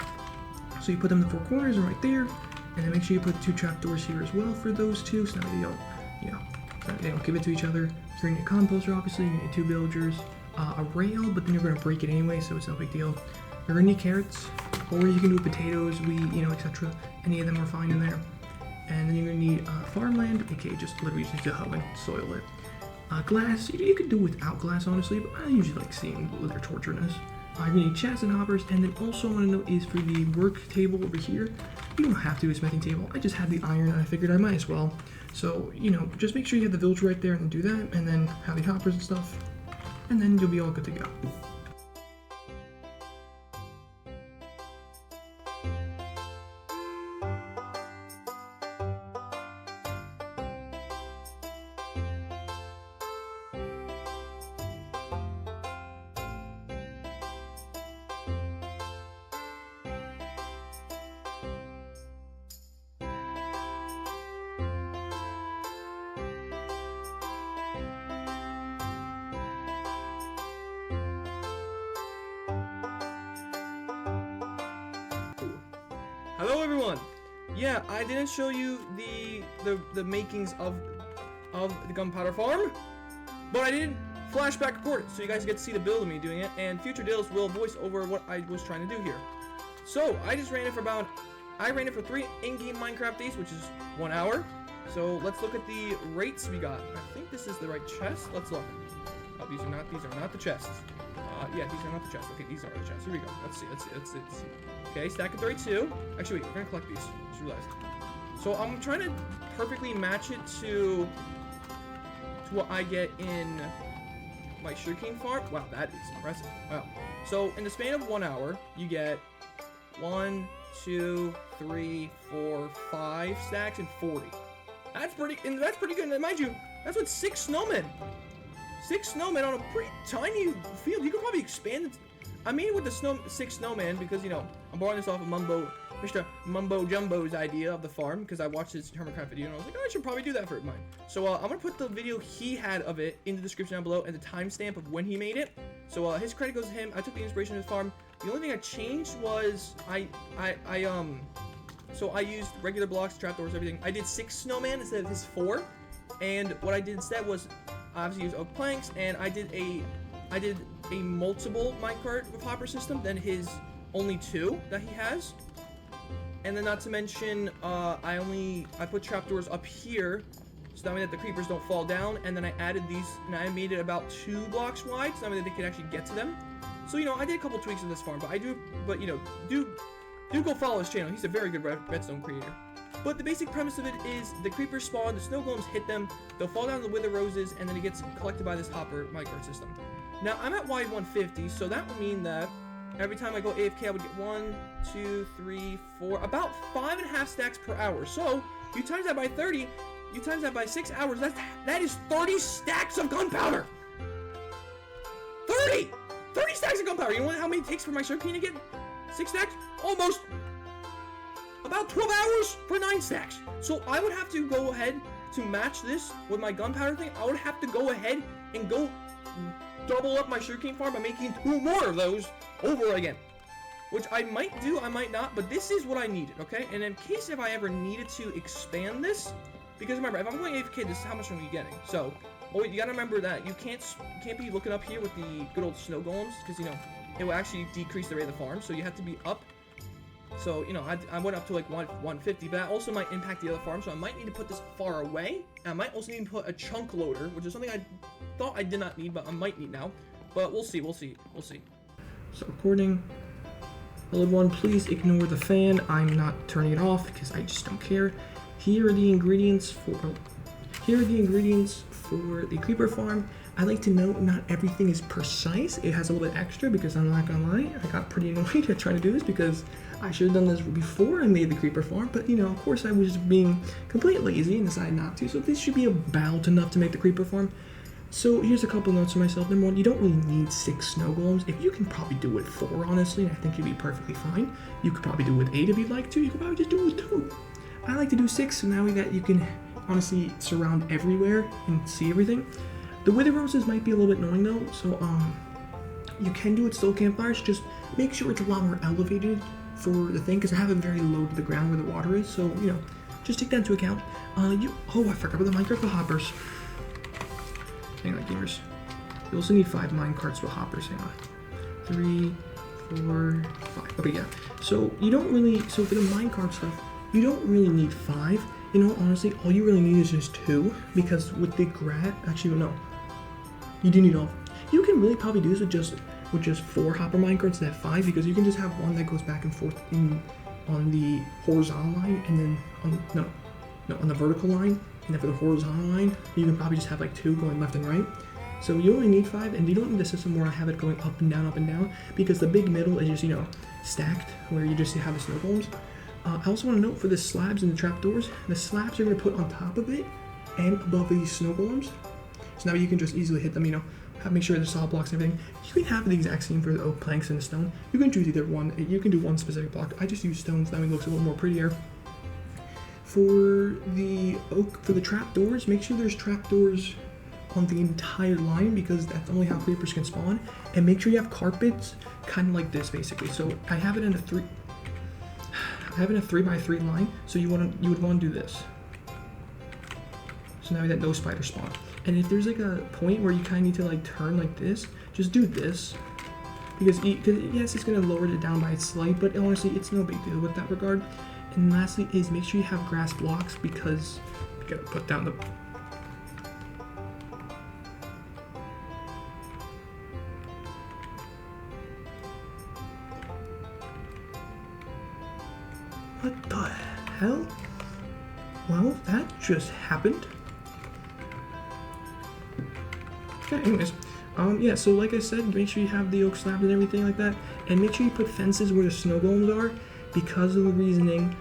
So you put them in the 4 corners and right there, and then make sure you put 2 trapdoors here as well for those 2, so that they don't give it to each other. So you're gonna need a composter, obviously, you're gonna need 2 villagers, a rail, but then you're gonna break it anyway, so it's no big deal. You're gonna need carrots, or you can do potatoes, wheat, etc. Any of them are fine in there. And then you're gonna need farmland, aka just literally use the hoe and soil it. Glass, you could do without glass, honestly, but I usually like seeing their torturedness. You're gonna need chests and hoppers, and then also I want to note is for the work table over here, you don't have to do a smithing table. I just had the iron, and I figured I might as well. So, just make sure you have the villager right there and do that, and then have the hoppers and stuff, and then you'll be all good to go. Hello everyone! Yeah, I didn't show you the makings of the gunpowder farm, but I did flashback record it, so you guys get to see the build of me doing it, and future Dills will voice over what I was trying to do here. So, I just ran it for 3 in-game Minecraft days, which is 1 hour. So, let's look at the rates we got. I think this is the right chest. Let's look. Oh, these are not the chests. Yeah, these are not the chests. Okay, these are the chests. Here we go. Let's see. Okay, stack of 32. Actually, wait, we're gonna collect these. Just realized. So I'm trying to perfectly match it to what I get in my sugarcane farm. Wow, that is impressive. Wow. So in the span of 1 hour, you get 1, 2, 3, 4, 5 stacks and 40. That's pretty good. And mind you, that's with 6 snowmen. 6 snowmen on a pretty tiny field. You could probably expand it. I made it with the 6 snowmen because, I'm borrowing this off of Mr. Mumbo Jumbo's idea of the farm, because I watched his Hermitcraft video and I was like, oh, I should probably do that for mine. So I'm going to put the video he had of it in the description down below and the timestamp of when he made it. So his credit goes to him. I took the inspiration of his farm. The only thing I changed was so I used regular blocks, trapdoors, everything. I did 6 snowman instead of his 4. And what I did instead was obviously use oak planks, and I did a multiple minecart with hopper system than his only 2 that he has. And then not to mention, I put trapdoors up here so that way that the creepers don't fall down, and then I added these, and I made it about 2 blocks wide so that way that they could actually get to them. So, I did a couple tweaks in this farm, but do go follow his channel. He's a very good redstone creator. But the basic premise of it is the creepers spawn, the snow golems hit them, they'll fall down the wither roses, and then it gets collected by this hopper minecart system. Now, I'm at wide 150, so that would mean that every time I go AFK, I would get 1, 2, 3, 4, about 5.5 stacks per hour. So, you times that by 30, you times that by 6 hours, that is 30 stacks of gunpowder! 30! 30 stacks of gunpowder! You know how many it takes for my sugarcane to get 6 stacks? Almost about 12 hours for 9 stacks. So I would have to go ahead to match this with my gunpowder thing. I would have to go ahead and go double up my sugarcane farm by making 2 more of those over again. Which I might do, I might not, but this is what I needed, okay? And in case if I ever needed to expand this, because remember, if I'm going AFK, this is how much I'm gonna be getting. So, you gotta remember that you can't be looking up here with the good old snow golems, because, you know, it will actually decrease the rate of the farm, so you have to be up. So, you know, I went up to like 150, but that also might impact the other farm, so I might need to put this far away. And I might also need to put a chunk loader, which is something I thought I did not need, but I might need now. But we'll see. So, recording. Hello everyone, please ignore the fan. I'm not turning it off because I just don't care. Here are the ingredients for the creeper farm. I like to note not everything is precise. It has a little bit extra because I'm not gonna lie, I got pretty annoyed at trying to do this because I should have done this before I made the creeper farm, but you know, of course I was being completely lazy and decided not to, so this should be about enough to make the creeper farm. So here's a couple notes for myself. Number 1, you don't really need 6 snow golems. If you can probably do it 4, honestly, I think you'd be perfectly fine. You could probably do it with 8 if you'd like to. You could probably just do it with 2. I like to do 6, so now that you can honestly surround everywhere and see everything. The wither roses might be a little bit annoying though, so you can do it still campfires. Just make sure it's a lot more elevated for the thing, because I have it very low to the ground where the water is. So you know, just take that into account. I forgot about the Minecraft hoppers. Hang on, gamers. You also need 5 minecarts with hoppers. Hang on. 3, 4, 5. Okay, yeah. So you don't really. So for the minecart stuff, you don't really need 5. You know, honestly, all you really need is just 2, because with the actually no, you do need all. You can really probably do this with just 4 hopper minecarts instead of 5, because you can just have one that goes back and forth on the horizontal line, and then on the vertical line. And then for the horizontal line, you can probably just have like 2 going left and right. So you only need 5, and you don't need a system where I have it going up and down, because the big middle is just, you know, stacked, where you just have the snow golems. I also want to note for the slabs and the trapdoors, the slabs are going to put on top of it and above these snow golems. So now you can just easily hit them, you know, make sure there's solid blocks and everything. You can have the exact same for the oak planks and the stone. You can choose either one. You can do one specific block. I just use stones, that way it looks a little more prettier. For the trapdoors, make sure there's trapdoors on the entire line, because that's only how creepers can spawn. And make sure you have carpets kind of like this, basically. So I have it in a 3x3 line. So you would want to do this. So now that no spiders spawn. And if there's like a point where you kind of need to like turn like this, just do this. Because yes, it's gonna lower it down by a slight, but honestly, it's no big deal with that regard. And lastly is make sure you have grass blocks, because you gotta put down the. What the hell? Well, that just happened. Okay, anyways. Yeah, so like I said, make sure you have the oak slabs and everything like that. And make sure you put fences where the snow golems are, because of the reasoning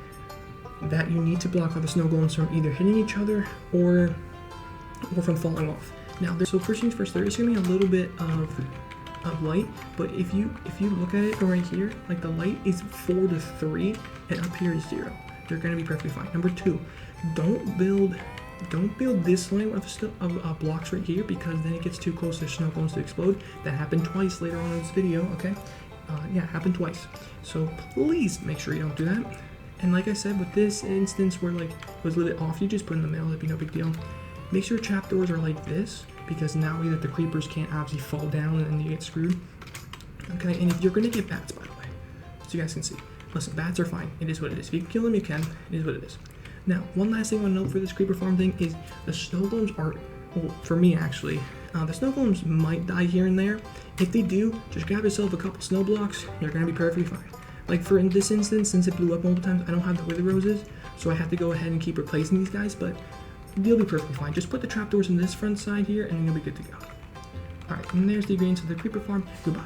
that you need to block off the snow golems from either hitting each other or from falling off. Now, so first things first, there is going to be a little bit of light, but if you look at it right here, like the light is 4 to 3, and up here is 0. They're going to be perfectly fine. Number 2, don't build this line of blocks right here, because then it gets too close to the snow golems to explode. That happened twice later on in this video, okay? Yeah, it happened twice. So please make sure you don't do that. And like I said, with this instance where like it was a little bit off, you just put in the middle, it'd be no big deal. Make sure trapdoors are like this, because now that the creepers can't obviously fall down and you get screwed. Okay, and if you're gonna get bats, by the way, so you guys can see. Listen, bats are fine. It is what it is. If you can kill them, you can. It is what it is. Now, one last thing I want to note for this creeper farm thing is the snow golems are, well, for me actually, the snow golems might die here and there. If they do, just grab yourself a couple snow blocks. You're gonna be perfectly fine. Like for in this instance, since it blew up multiple times, I don't have the wither roses, so I have to go ahead and keep replacing these guys, but they'll be perfectly fine. Just put the trapdoors on this front side here, and then you'll be good to go. Alright, and there's the ingredients of the creeper farm. Goodbye.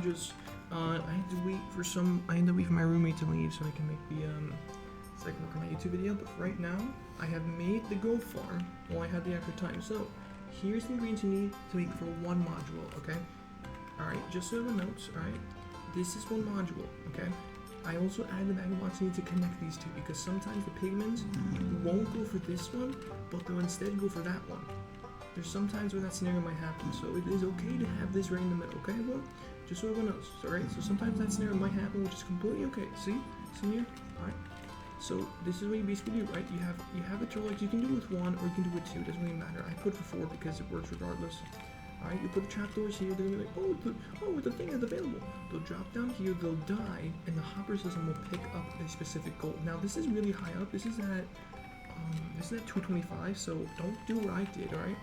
I'm just, I had to wait for my roommate to leave so I can make the, so I can work on my YouTube video. But for right now, I have made the gold farm while I had the extra time. So, here's the ingredients you need to make for one module, okay? Alright, just so the notes, alright? This is one module, okay? I also added the magma blocks you need to connect these two because sometimes the pigments won't go for this one, but they'll instead go for that one. There's sometimes where that scenario might happen, so it is okay to have this right in the middle, okay, everyone? Just so everyone knows, alright? So sometimes that scenario might happen, which is completely okay. See? See here? Alright. So this is what you basically do, right? You have the turtles. You can do it with one or you can do it with two. It doesn't really matter. I put it for 4 because it works regardless. Alright, you put the trapdoors here, they're gonna be like, oh, the thing is available. They'll drop down here, they'll die, and the hopper system will pick up a specific goal. Now, this is really high up. This is at 225, so don't do what I did, alright?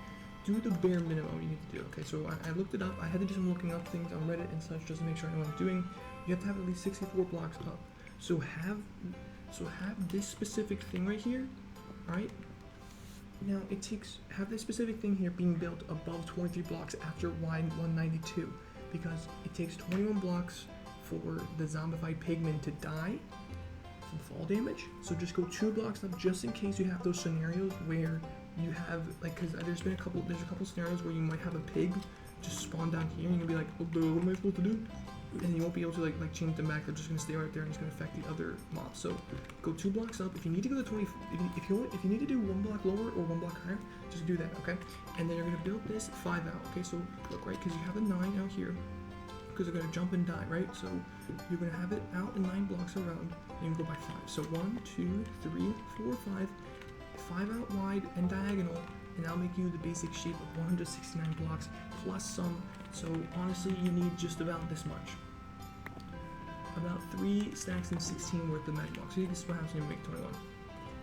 Do the bare minimum you need to do. Okay, so I looked it up. I had to do some looking up things on Reddit and such just to make sure I know what I'm doing. You have to have at least 64 blocks up. So have this specific thing right here, alright? Now have this specific thing here being built above 23 blocks after wide 192 because it takes 21 blocks for the zombified pigmen to die from fall damage. So just go 2 blocks up just in case you have those scenarios where you have because there's a couple scenarios where you might have a pig just spawn down here and you'll be like, oh, what am I supposed to do? And you won't be able to like change them back. They're just gonna stay right there and it's gonna affect the other mobs. So go 2 blocks up. If you need to go to 20, if you need to do 1 block lower or 1 block higher, just do that, okay? And then you're gonna build this 5 out, okay? So look, right, because you have the 9 out here, because they're gonna jump and die, right? So you're gonna have it out in 9 blocks around, and you go by 5. So 1, 2, 3, 4, 5, 5 out wide and diagonal, and that'll make you the basic shape of 169 blocks plus some. So honestly, you need just about this much. About 3 stacks and 16 worth of mag blocks. So this is what happens when you make 21.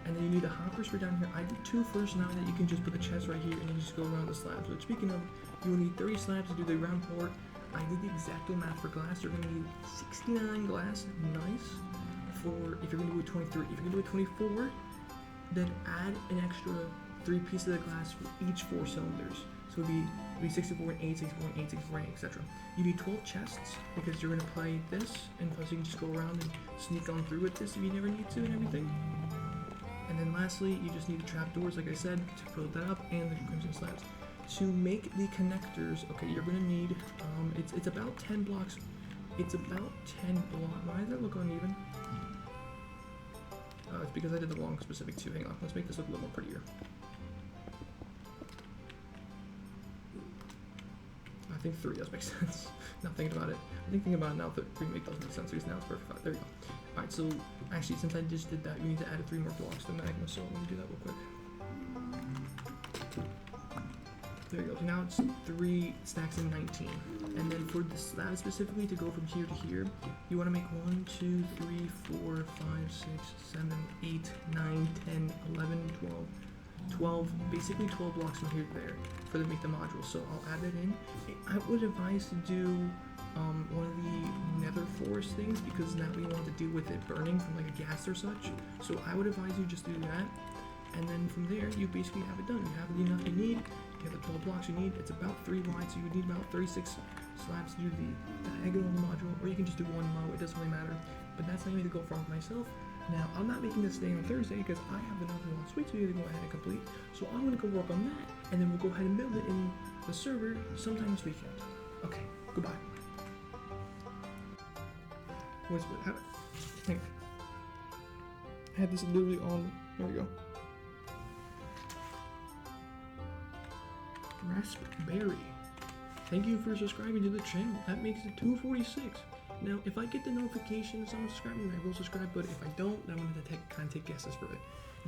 And then you need the hoppers for down here. I did 2 first, now that you can just put the chest right here and you just go around the slabs. But speaking of, you will need 30 slabs to do the ground floor. I did the exacto math for glass. You're gonna need 69 glass. Nice. For if you're gonna do a 23. If you're gonna do a 24, then add an extra 3 pieces of glass for each 4 cylinders. So it would be 64 and 8, 64 and 8, 64 and 8, etc. You need 12 chests because you're going to play this, and plus you can just go around and sneak on through with this if you never need to and everything. And then lastly, you just need the trapdoors, like I said, to build that up, and the crimson slabs. To make the connectors, okay, you're going to need, it's about 10 blocks. It's about 10 blocks. Why does that look uneven? It's because I did the wrong specific 2. Hang on, let's make this look a little more prettier. I think 3 does make sense. Now thinking about it. I think thinking about it now, 3 does make sense because now it's perfect. There you go. Alright, so actually since I just did that, we need to add 3 more blocks to magma, so let me do that real quick. There you go. So now it's 3 stacks and 19. And then for the slab specifically to go from here to here, you want to make 1, 2, 3, 4, 5, 6, 7, 8, 9, 10, 11, 12, basically 12 blocks from here to there for to make the module. So I'll add it in. I would advise to do one of the nether forest things because now we want to deal with it burning from like a gas or such. So I would advise you just do that. And then from there, you basically have it done. You have enough you need. You have the 12 blocks you need. It's about 3 wide, so you would need about 36 slabs to do the diagonal module, or you can just do 1 low. It doesn't really matter. But that's how you need to go from myself. Now, I'm not making this today on Thursday because I have another one sweet to go ahead and complete. So I'm going to go work on that, and then we'll go ahead and build it in the server sometime this weekend. Okay, goodbye. Wait, hang on. I had this literally on. There we go. Raspberry. Thank you for subscribing to the channel. That makes it 246. Now, if I get the notification that someone's subscribing, I will subscribe, but if I don't, then I'm going to kind of take guesses for it.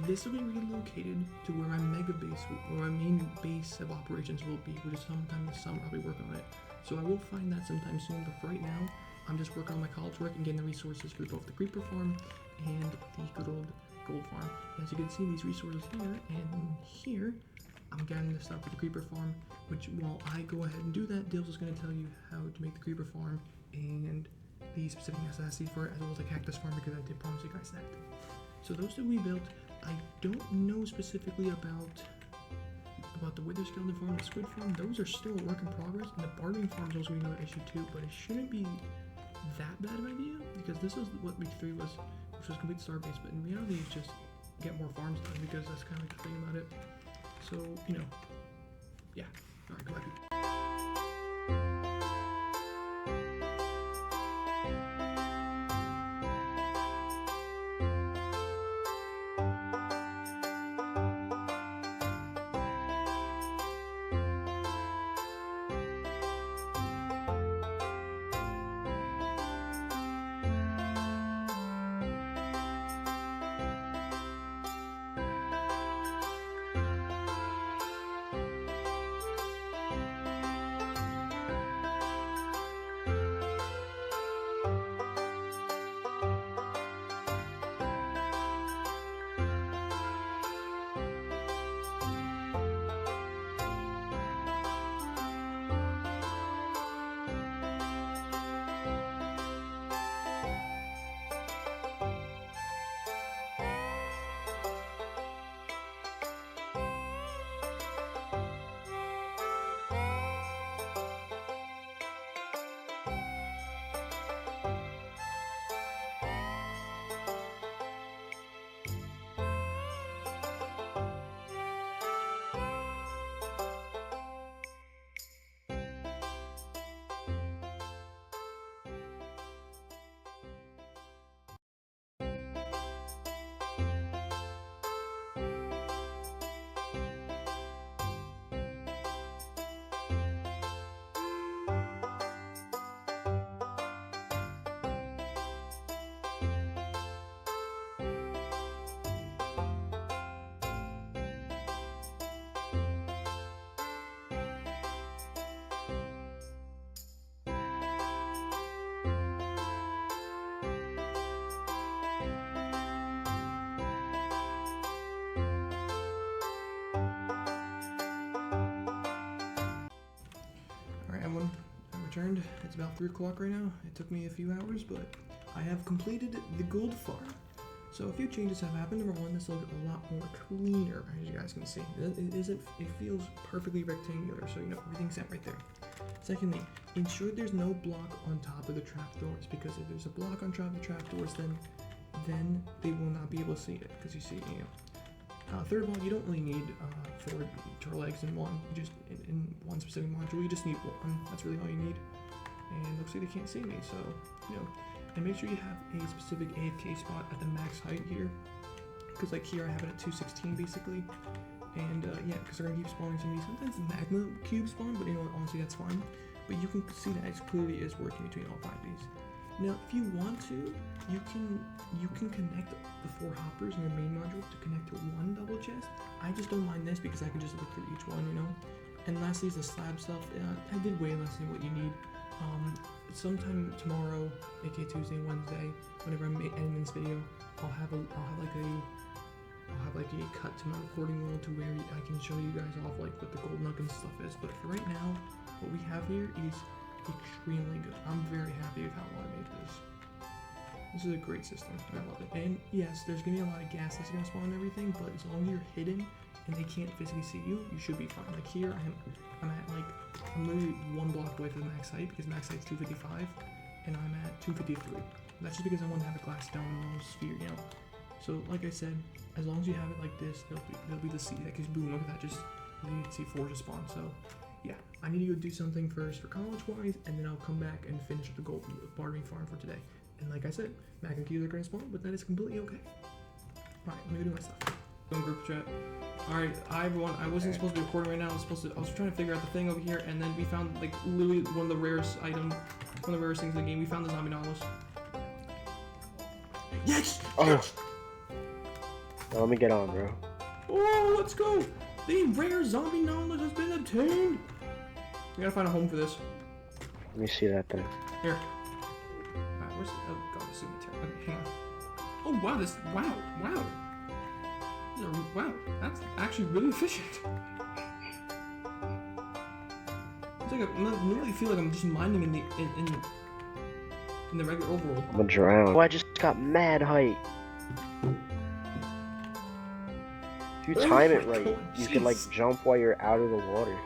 This will be relocated to where my mega base, or my main base of operations will be, which is sometime this summer. I'll be working on it. So I will find that sometime soon, but for right now, I'm just working on my college work and getting the resources for both the creeper farm and the good old gold farm. As you can see, these resources here and here, I'm getting the stuff for the creeper farm, which while I go ahead and do that, Dills is going to tell you how to make the creeper farm and the specific necessity for it, as well as the cactus farm, because I did promise you guys that. So those two we built. I don't know specifically about about the wither skeleton farm and the squid farm, those are still a work in progress, and the bartering farm is also going to be another issue too, but it shouldn't be that bad of an idea, because this was what week 3 was, which was complete starbase, but in reality it's just get more farms done, because that's kind of like the thing about it. So, you know, yeah. Alright, go back. Everyone, I returned. It's about 3 o'clock right now. It took me a few hours, but I have completed the gold farm. So a few changes have happened. Number one, this looks a lot more cleaner, as you guys can see. It feels perfectly rectangular, so you know everything's set right there. Secondly, ensure there's no block on top of the trapdoors, because if there's a block on top of the trapdoors, then they will not be able to see it, because you see, you know. Third of all, you don't really need 4 turtle eggs in one. You just in one specific module, you just need 1. That's really all you need. And looks like they can't see me, so you know. And make sure you have a specific AFK spot at the max height here, because like here I have it at 216 basically. And yeah, because they're gonna keep spawning some of these. Sometimes the magma cubes spawn, but you know what? Honestly, that's fine. But you can see that it clearly is working between all 5 of these. Now, if you want to, you can connect the 4 hoppers in your main module to connect to 1 double chest. I just don't mind this because I can just look for each one, you know. And lastly is the slab stuff. I did way less than what you need. Sometime tomorrow, aka Tuesday, Wednesday, whenever I'm editing this video, I'll have like a cut to my recording world to where I can show you guys off like what the gold nugget stuff is. But for right now, what we have here is extremely good. I'm very happy with how well I made this. This is a great system. I love it. And yes, there's gonna be a lot of gas that's gonna spawn and everything, but as long as you're hidden and they can't physically see you, you should be fine. Like here, I'm literally 1 block away from the max height, because max height's 255, and I'm at 253. That's just because I want to have a glass dome little sphere, you know. So like I said, as long as you have it like this, there'll be the sea that goes boom. Look at that, just you can see 4 just spawn. So yeah, I need to go do something first for college-wise, and then I'll come back and finish the gold bartering farm for today. And like I said, mac and cubes are gonna spawn, but that is completely okay. Alright, let me go do my stuff. Go in group chat. Alright, everyone, I wasn't supposed to be recording right now. I was trying to figure out the thing over here, and then we found like literally one of the rarest things in the game. We found the zombie nautilus. Yes! Oh. Yes! Well, let me get on, bro. Oh, let's go! The rare zombie nautilus has been obtained! We gotta find a home for this. Let me see that thing. Here. Alright, where's the... Oh, God, the cemetery. Okay, hang on. Oh, wow, this... Wow. Wow, that's actually really efficient. It's like I literally feel like I'm just mining in the regular overworld. I'm gonna drown. Oh, I just got mad height. If you time it my right, God, you can like jeez. jump while you're out of the water.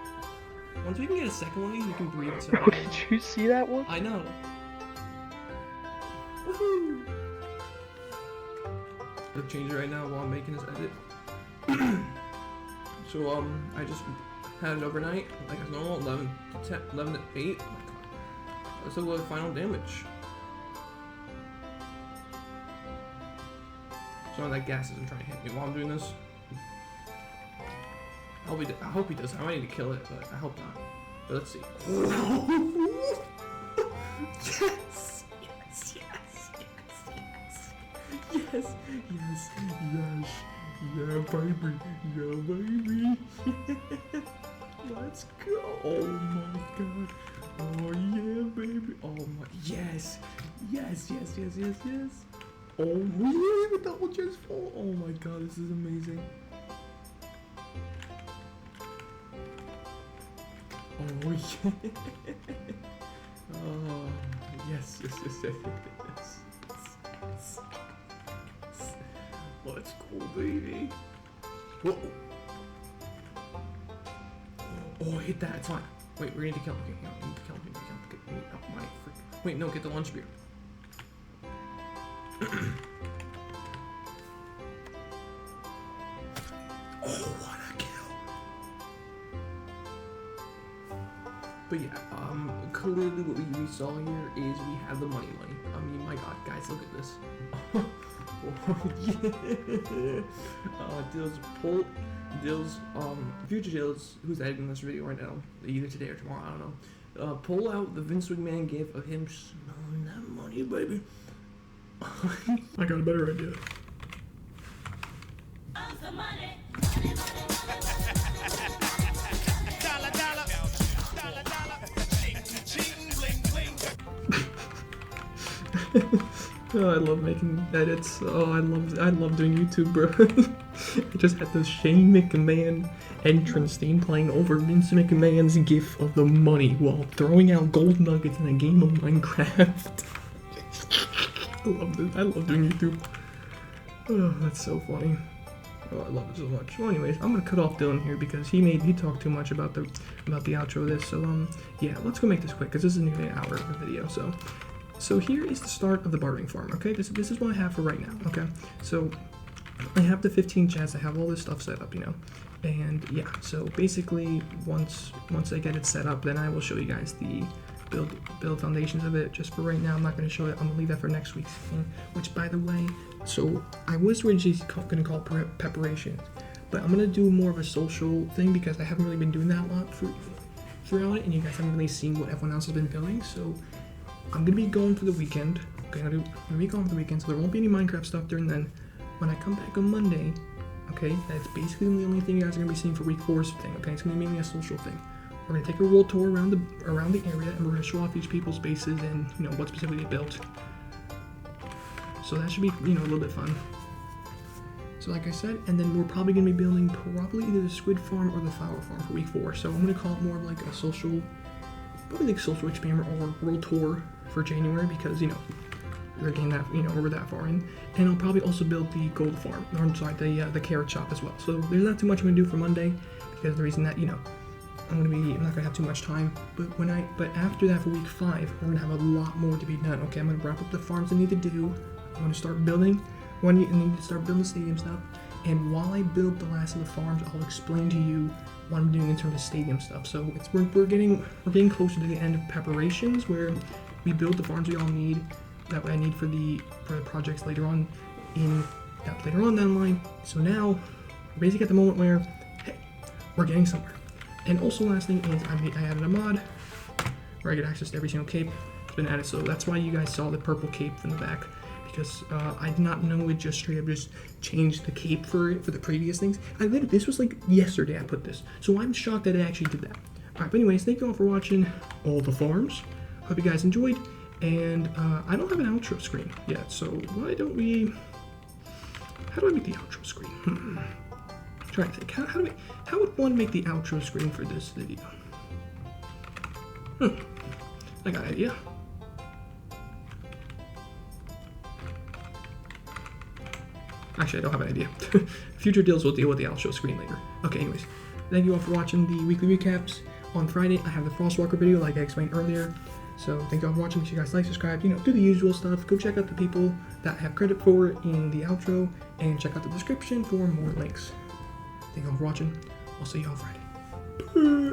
Once we can get a second one, you can breathe. So Bro, did you see that one? I know. Woohoo! I'll change it right now while I'm making this edit. So I just had it overnight, like it's normal, 11 to 10, 11 to 8. Let's look at the final damage. So that gas isn't trying to hit me while I'm doing this. I hope he does. I might need to kill it, but I hope not. But let's see. Yes! Yes! Yes! Yes! Yes! Yes! Yes! Yeah, baby! Yeah, baby! Let's go! Oh my god! Oh yeah, baby! Oh my... Yes! Yes! Yes! Yes! Yes! Yes! Oh, we have a double chest full! Oh my god, this is amazing! Oh yeah! Oh yes, yes, yes, yes, yes, yes, yes. Let's go, baby! Whoa! Oh, hit that! It's fine. Wait, we need to kill him. Okay, no, we need to kill him. We need to kill him. Oh my freak! Wait, no, get the lunch beer. Oh, what a kill! But yeah, clearly what we saw here is we have the money. I mean, my god, guys, look at this. Oh, yeah! Dills, future Dills, who's editing this video right now, either today or tomorrow, I don't know. Pull out the Vince McMahon gif of him smelling that money, baby. I got a better idea. Oh, I love making edits. Oh, I love doing YouTube, bro. I just had the Shane McMahon entrance theme playing over Vince McMahon's gif of the money while throwing out gold nuggets in a game of Minecraft. I love this. I love doing YouTube. Oh, that's so funny. Oh, I love it so much. Well, anyways, I'm gonna cut off Dylan here because he talked too much about the outro of this. So yeah, let's go make this quick because this is nearly an hour of a video. So here is the start of the bartering farm. Okay, this is what I have for right now. Okay, so I have the 15 chests. I have all this stuff set up, you know, and yeah. So basically, once I get it set up, then I will show you guys the build foundations of it. Just for right now, I'm not going to show it. I'm going to leave that for next week's thing, which, by the way, so I was originally going to call it preparations, but I'm going to do more of a social thing because I haven't really been doing that a lot throughout it, and you guys haven't really seen what everyone else has been building, so I'm going to be going for the weekend. Okay, I'm going to be going for the weekend, so there won't be any Minecraft stuff during then. When I come back on Monday, okay, that's basically the only thing you guys are going to be seeing for week 4's thing, okay? It's going to be mainly a social thing. We're going to take a world tour around the area, and we're going to show off each people's bases and, you know, what specifically they built. So that should be, you know, a little bit fun. So like I said, and then we're probably going to be building probably either the squid farm or the flower farm for week 4. So I'm going to call it more of like a social, probably like social experiment or world tour for January because, you know, we're getting that, you know, we're that far in. And I'll probably also build the gold farm, or I'm sorry, the carrot shop as well. So there's not too much I'm going to do for Monday because the reason that, you know, I'm not gonna have too much time, but after that for week 5, we're gonna have a lot more to be done. Okay, I'm gonna wrap up the farms I need to do. I'm gonna start building. I need to start building the stadium stuff. And while I build the last of the farms, I'll explain to you what I'm doing in terms of stadium stuff. So we're getting closer to the end of preparations where we build the farms we all need that I need for the projects later on down the line. So now we're basically at the moment where hey, we're getting somewhere. And also last thing is I added a mod where I get access to every single cape. It's been added, so that's why you guys saw the purple cape from the back, because I did not know it just straight up just changed the cape for the previous things. This was like yesterday I put this, so I'm shocked that it actually did that. Alright, but anyways, thank you all for watching all the farms. Hope you guys enjoyed, and I don't have an outro screen yet, so why don't we, how do I make the outro screen? Trying to think, how would one make the outro screen for this video? I got an idea. Actually, I don't have an idea. Future deals will deal with the outro screen later. Okay, anyways. Thank you all for watching the weekly recaps. On Friday, I have the Frostwalker video like I explained earlier. So thank you all for watching. Make sure you guys like, subscribe, do the usual stuff. Go check out the people that have credit for it in the outro, and check out the description for more links. Thank you all for watching. I'll see you on Friday.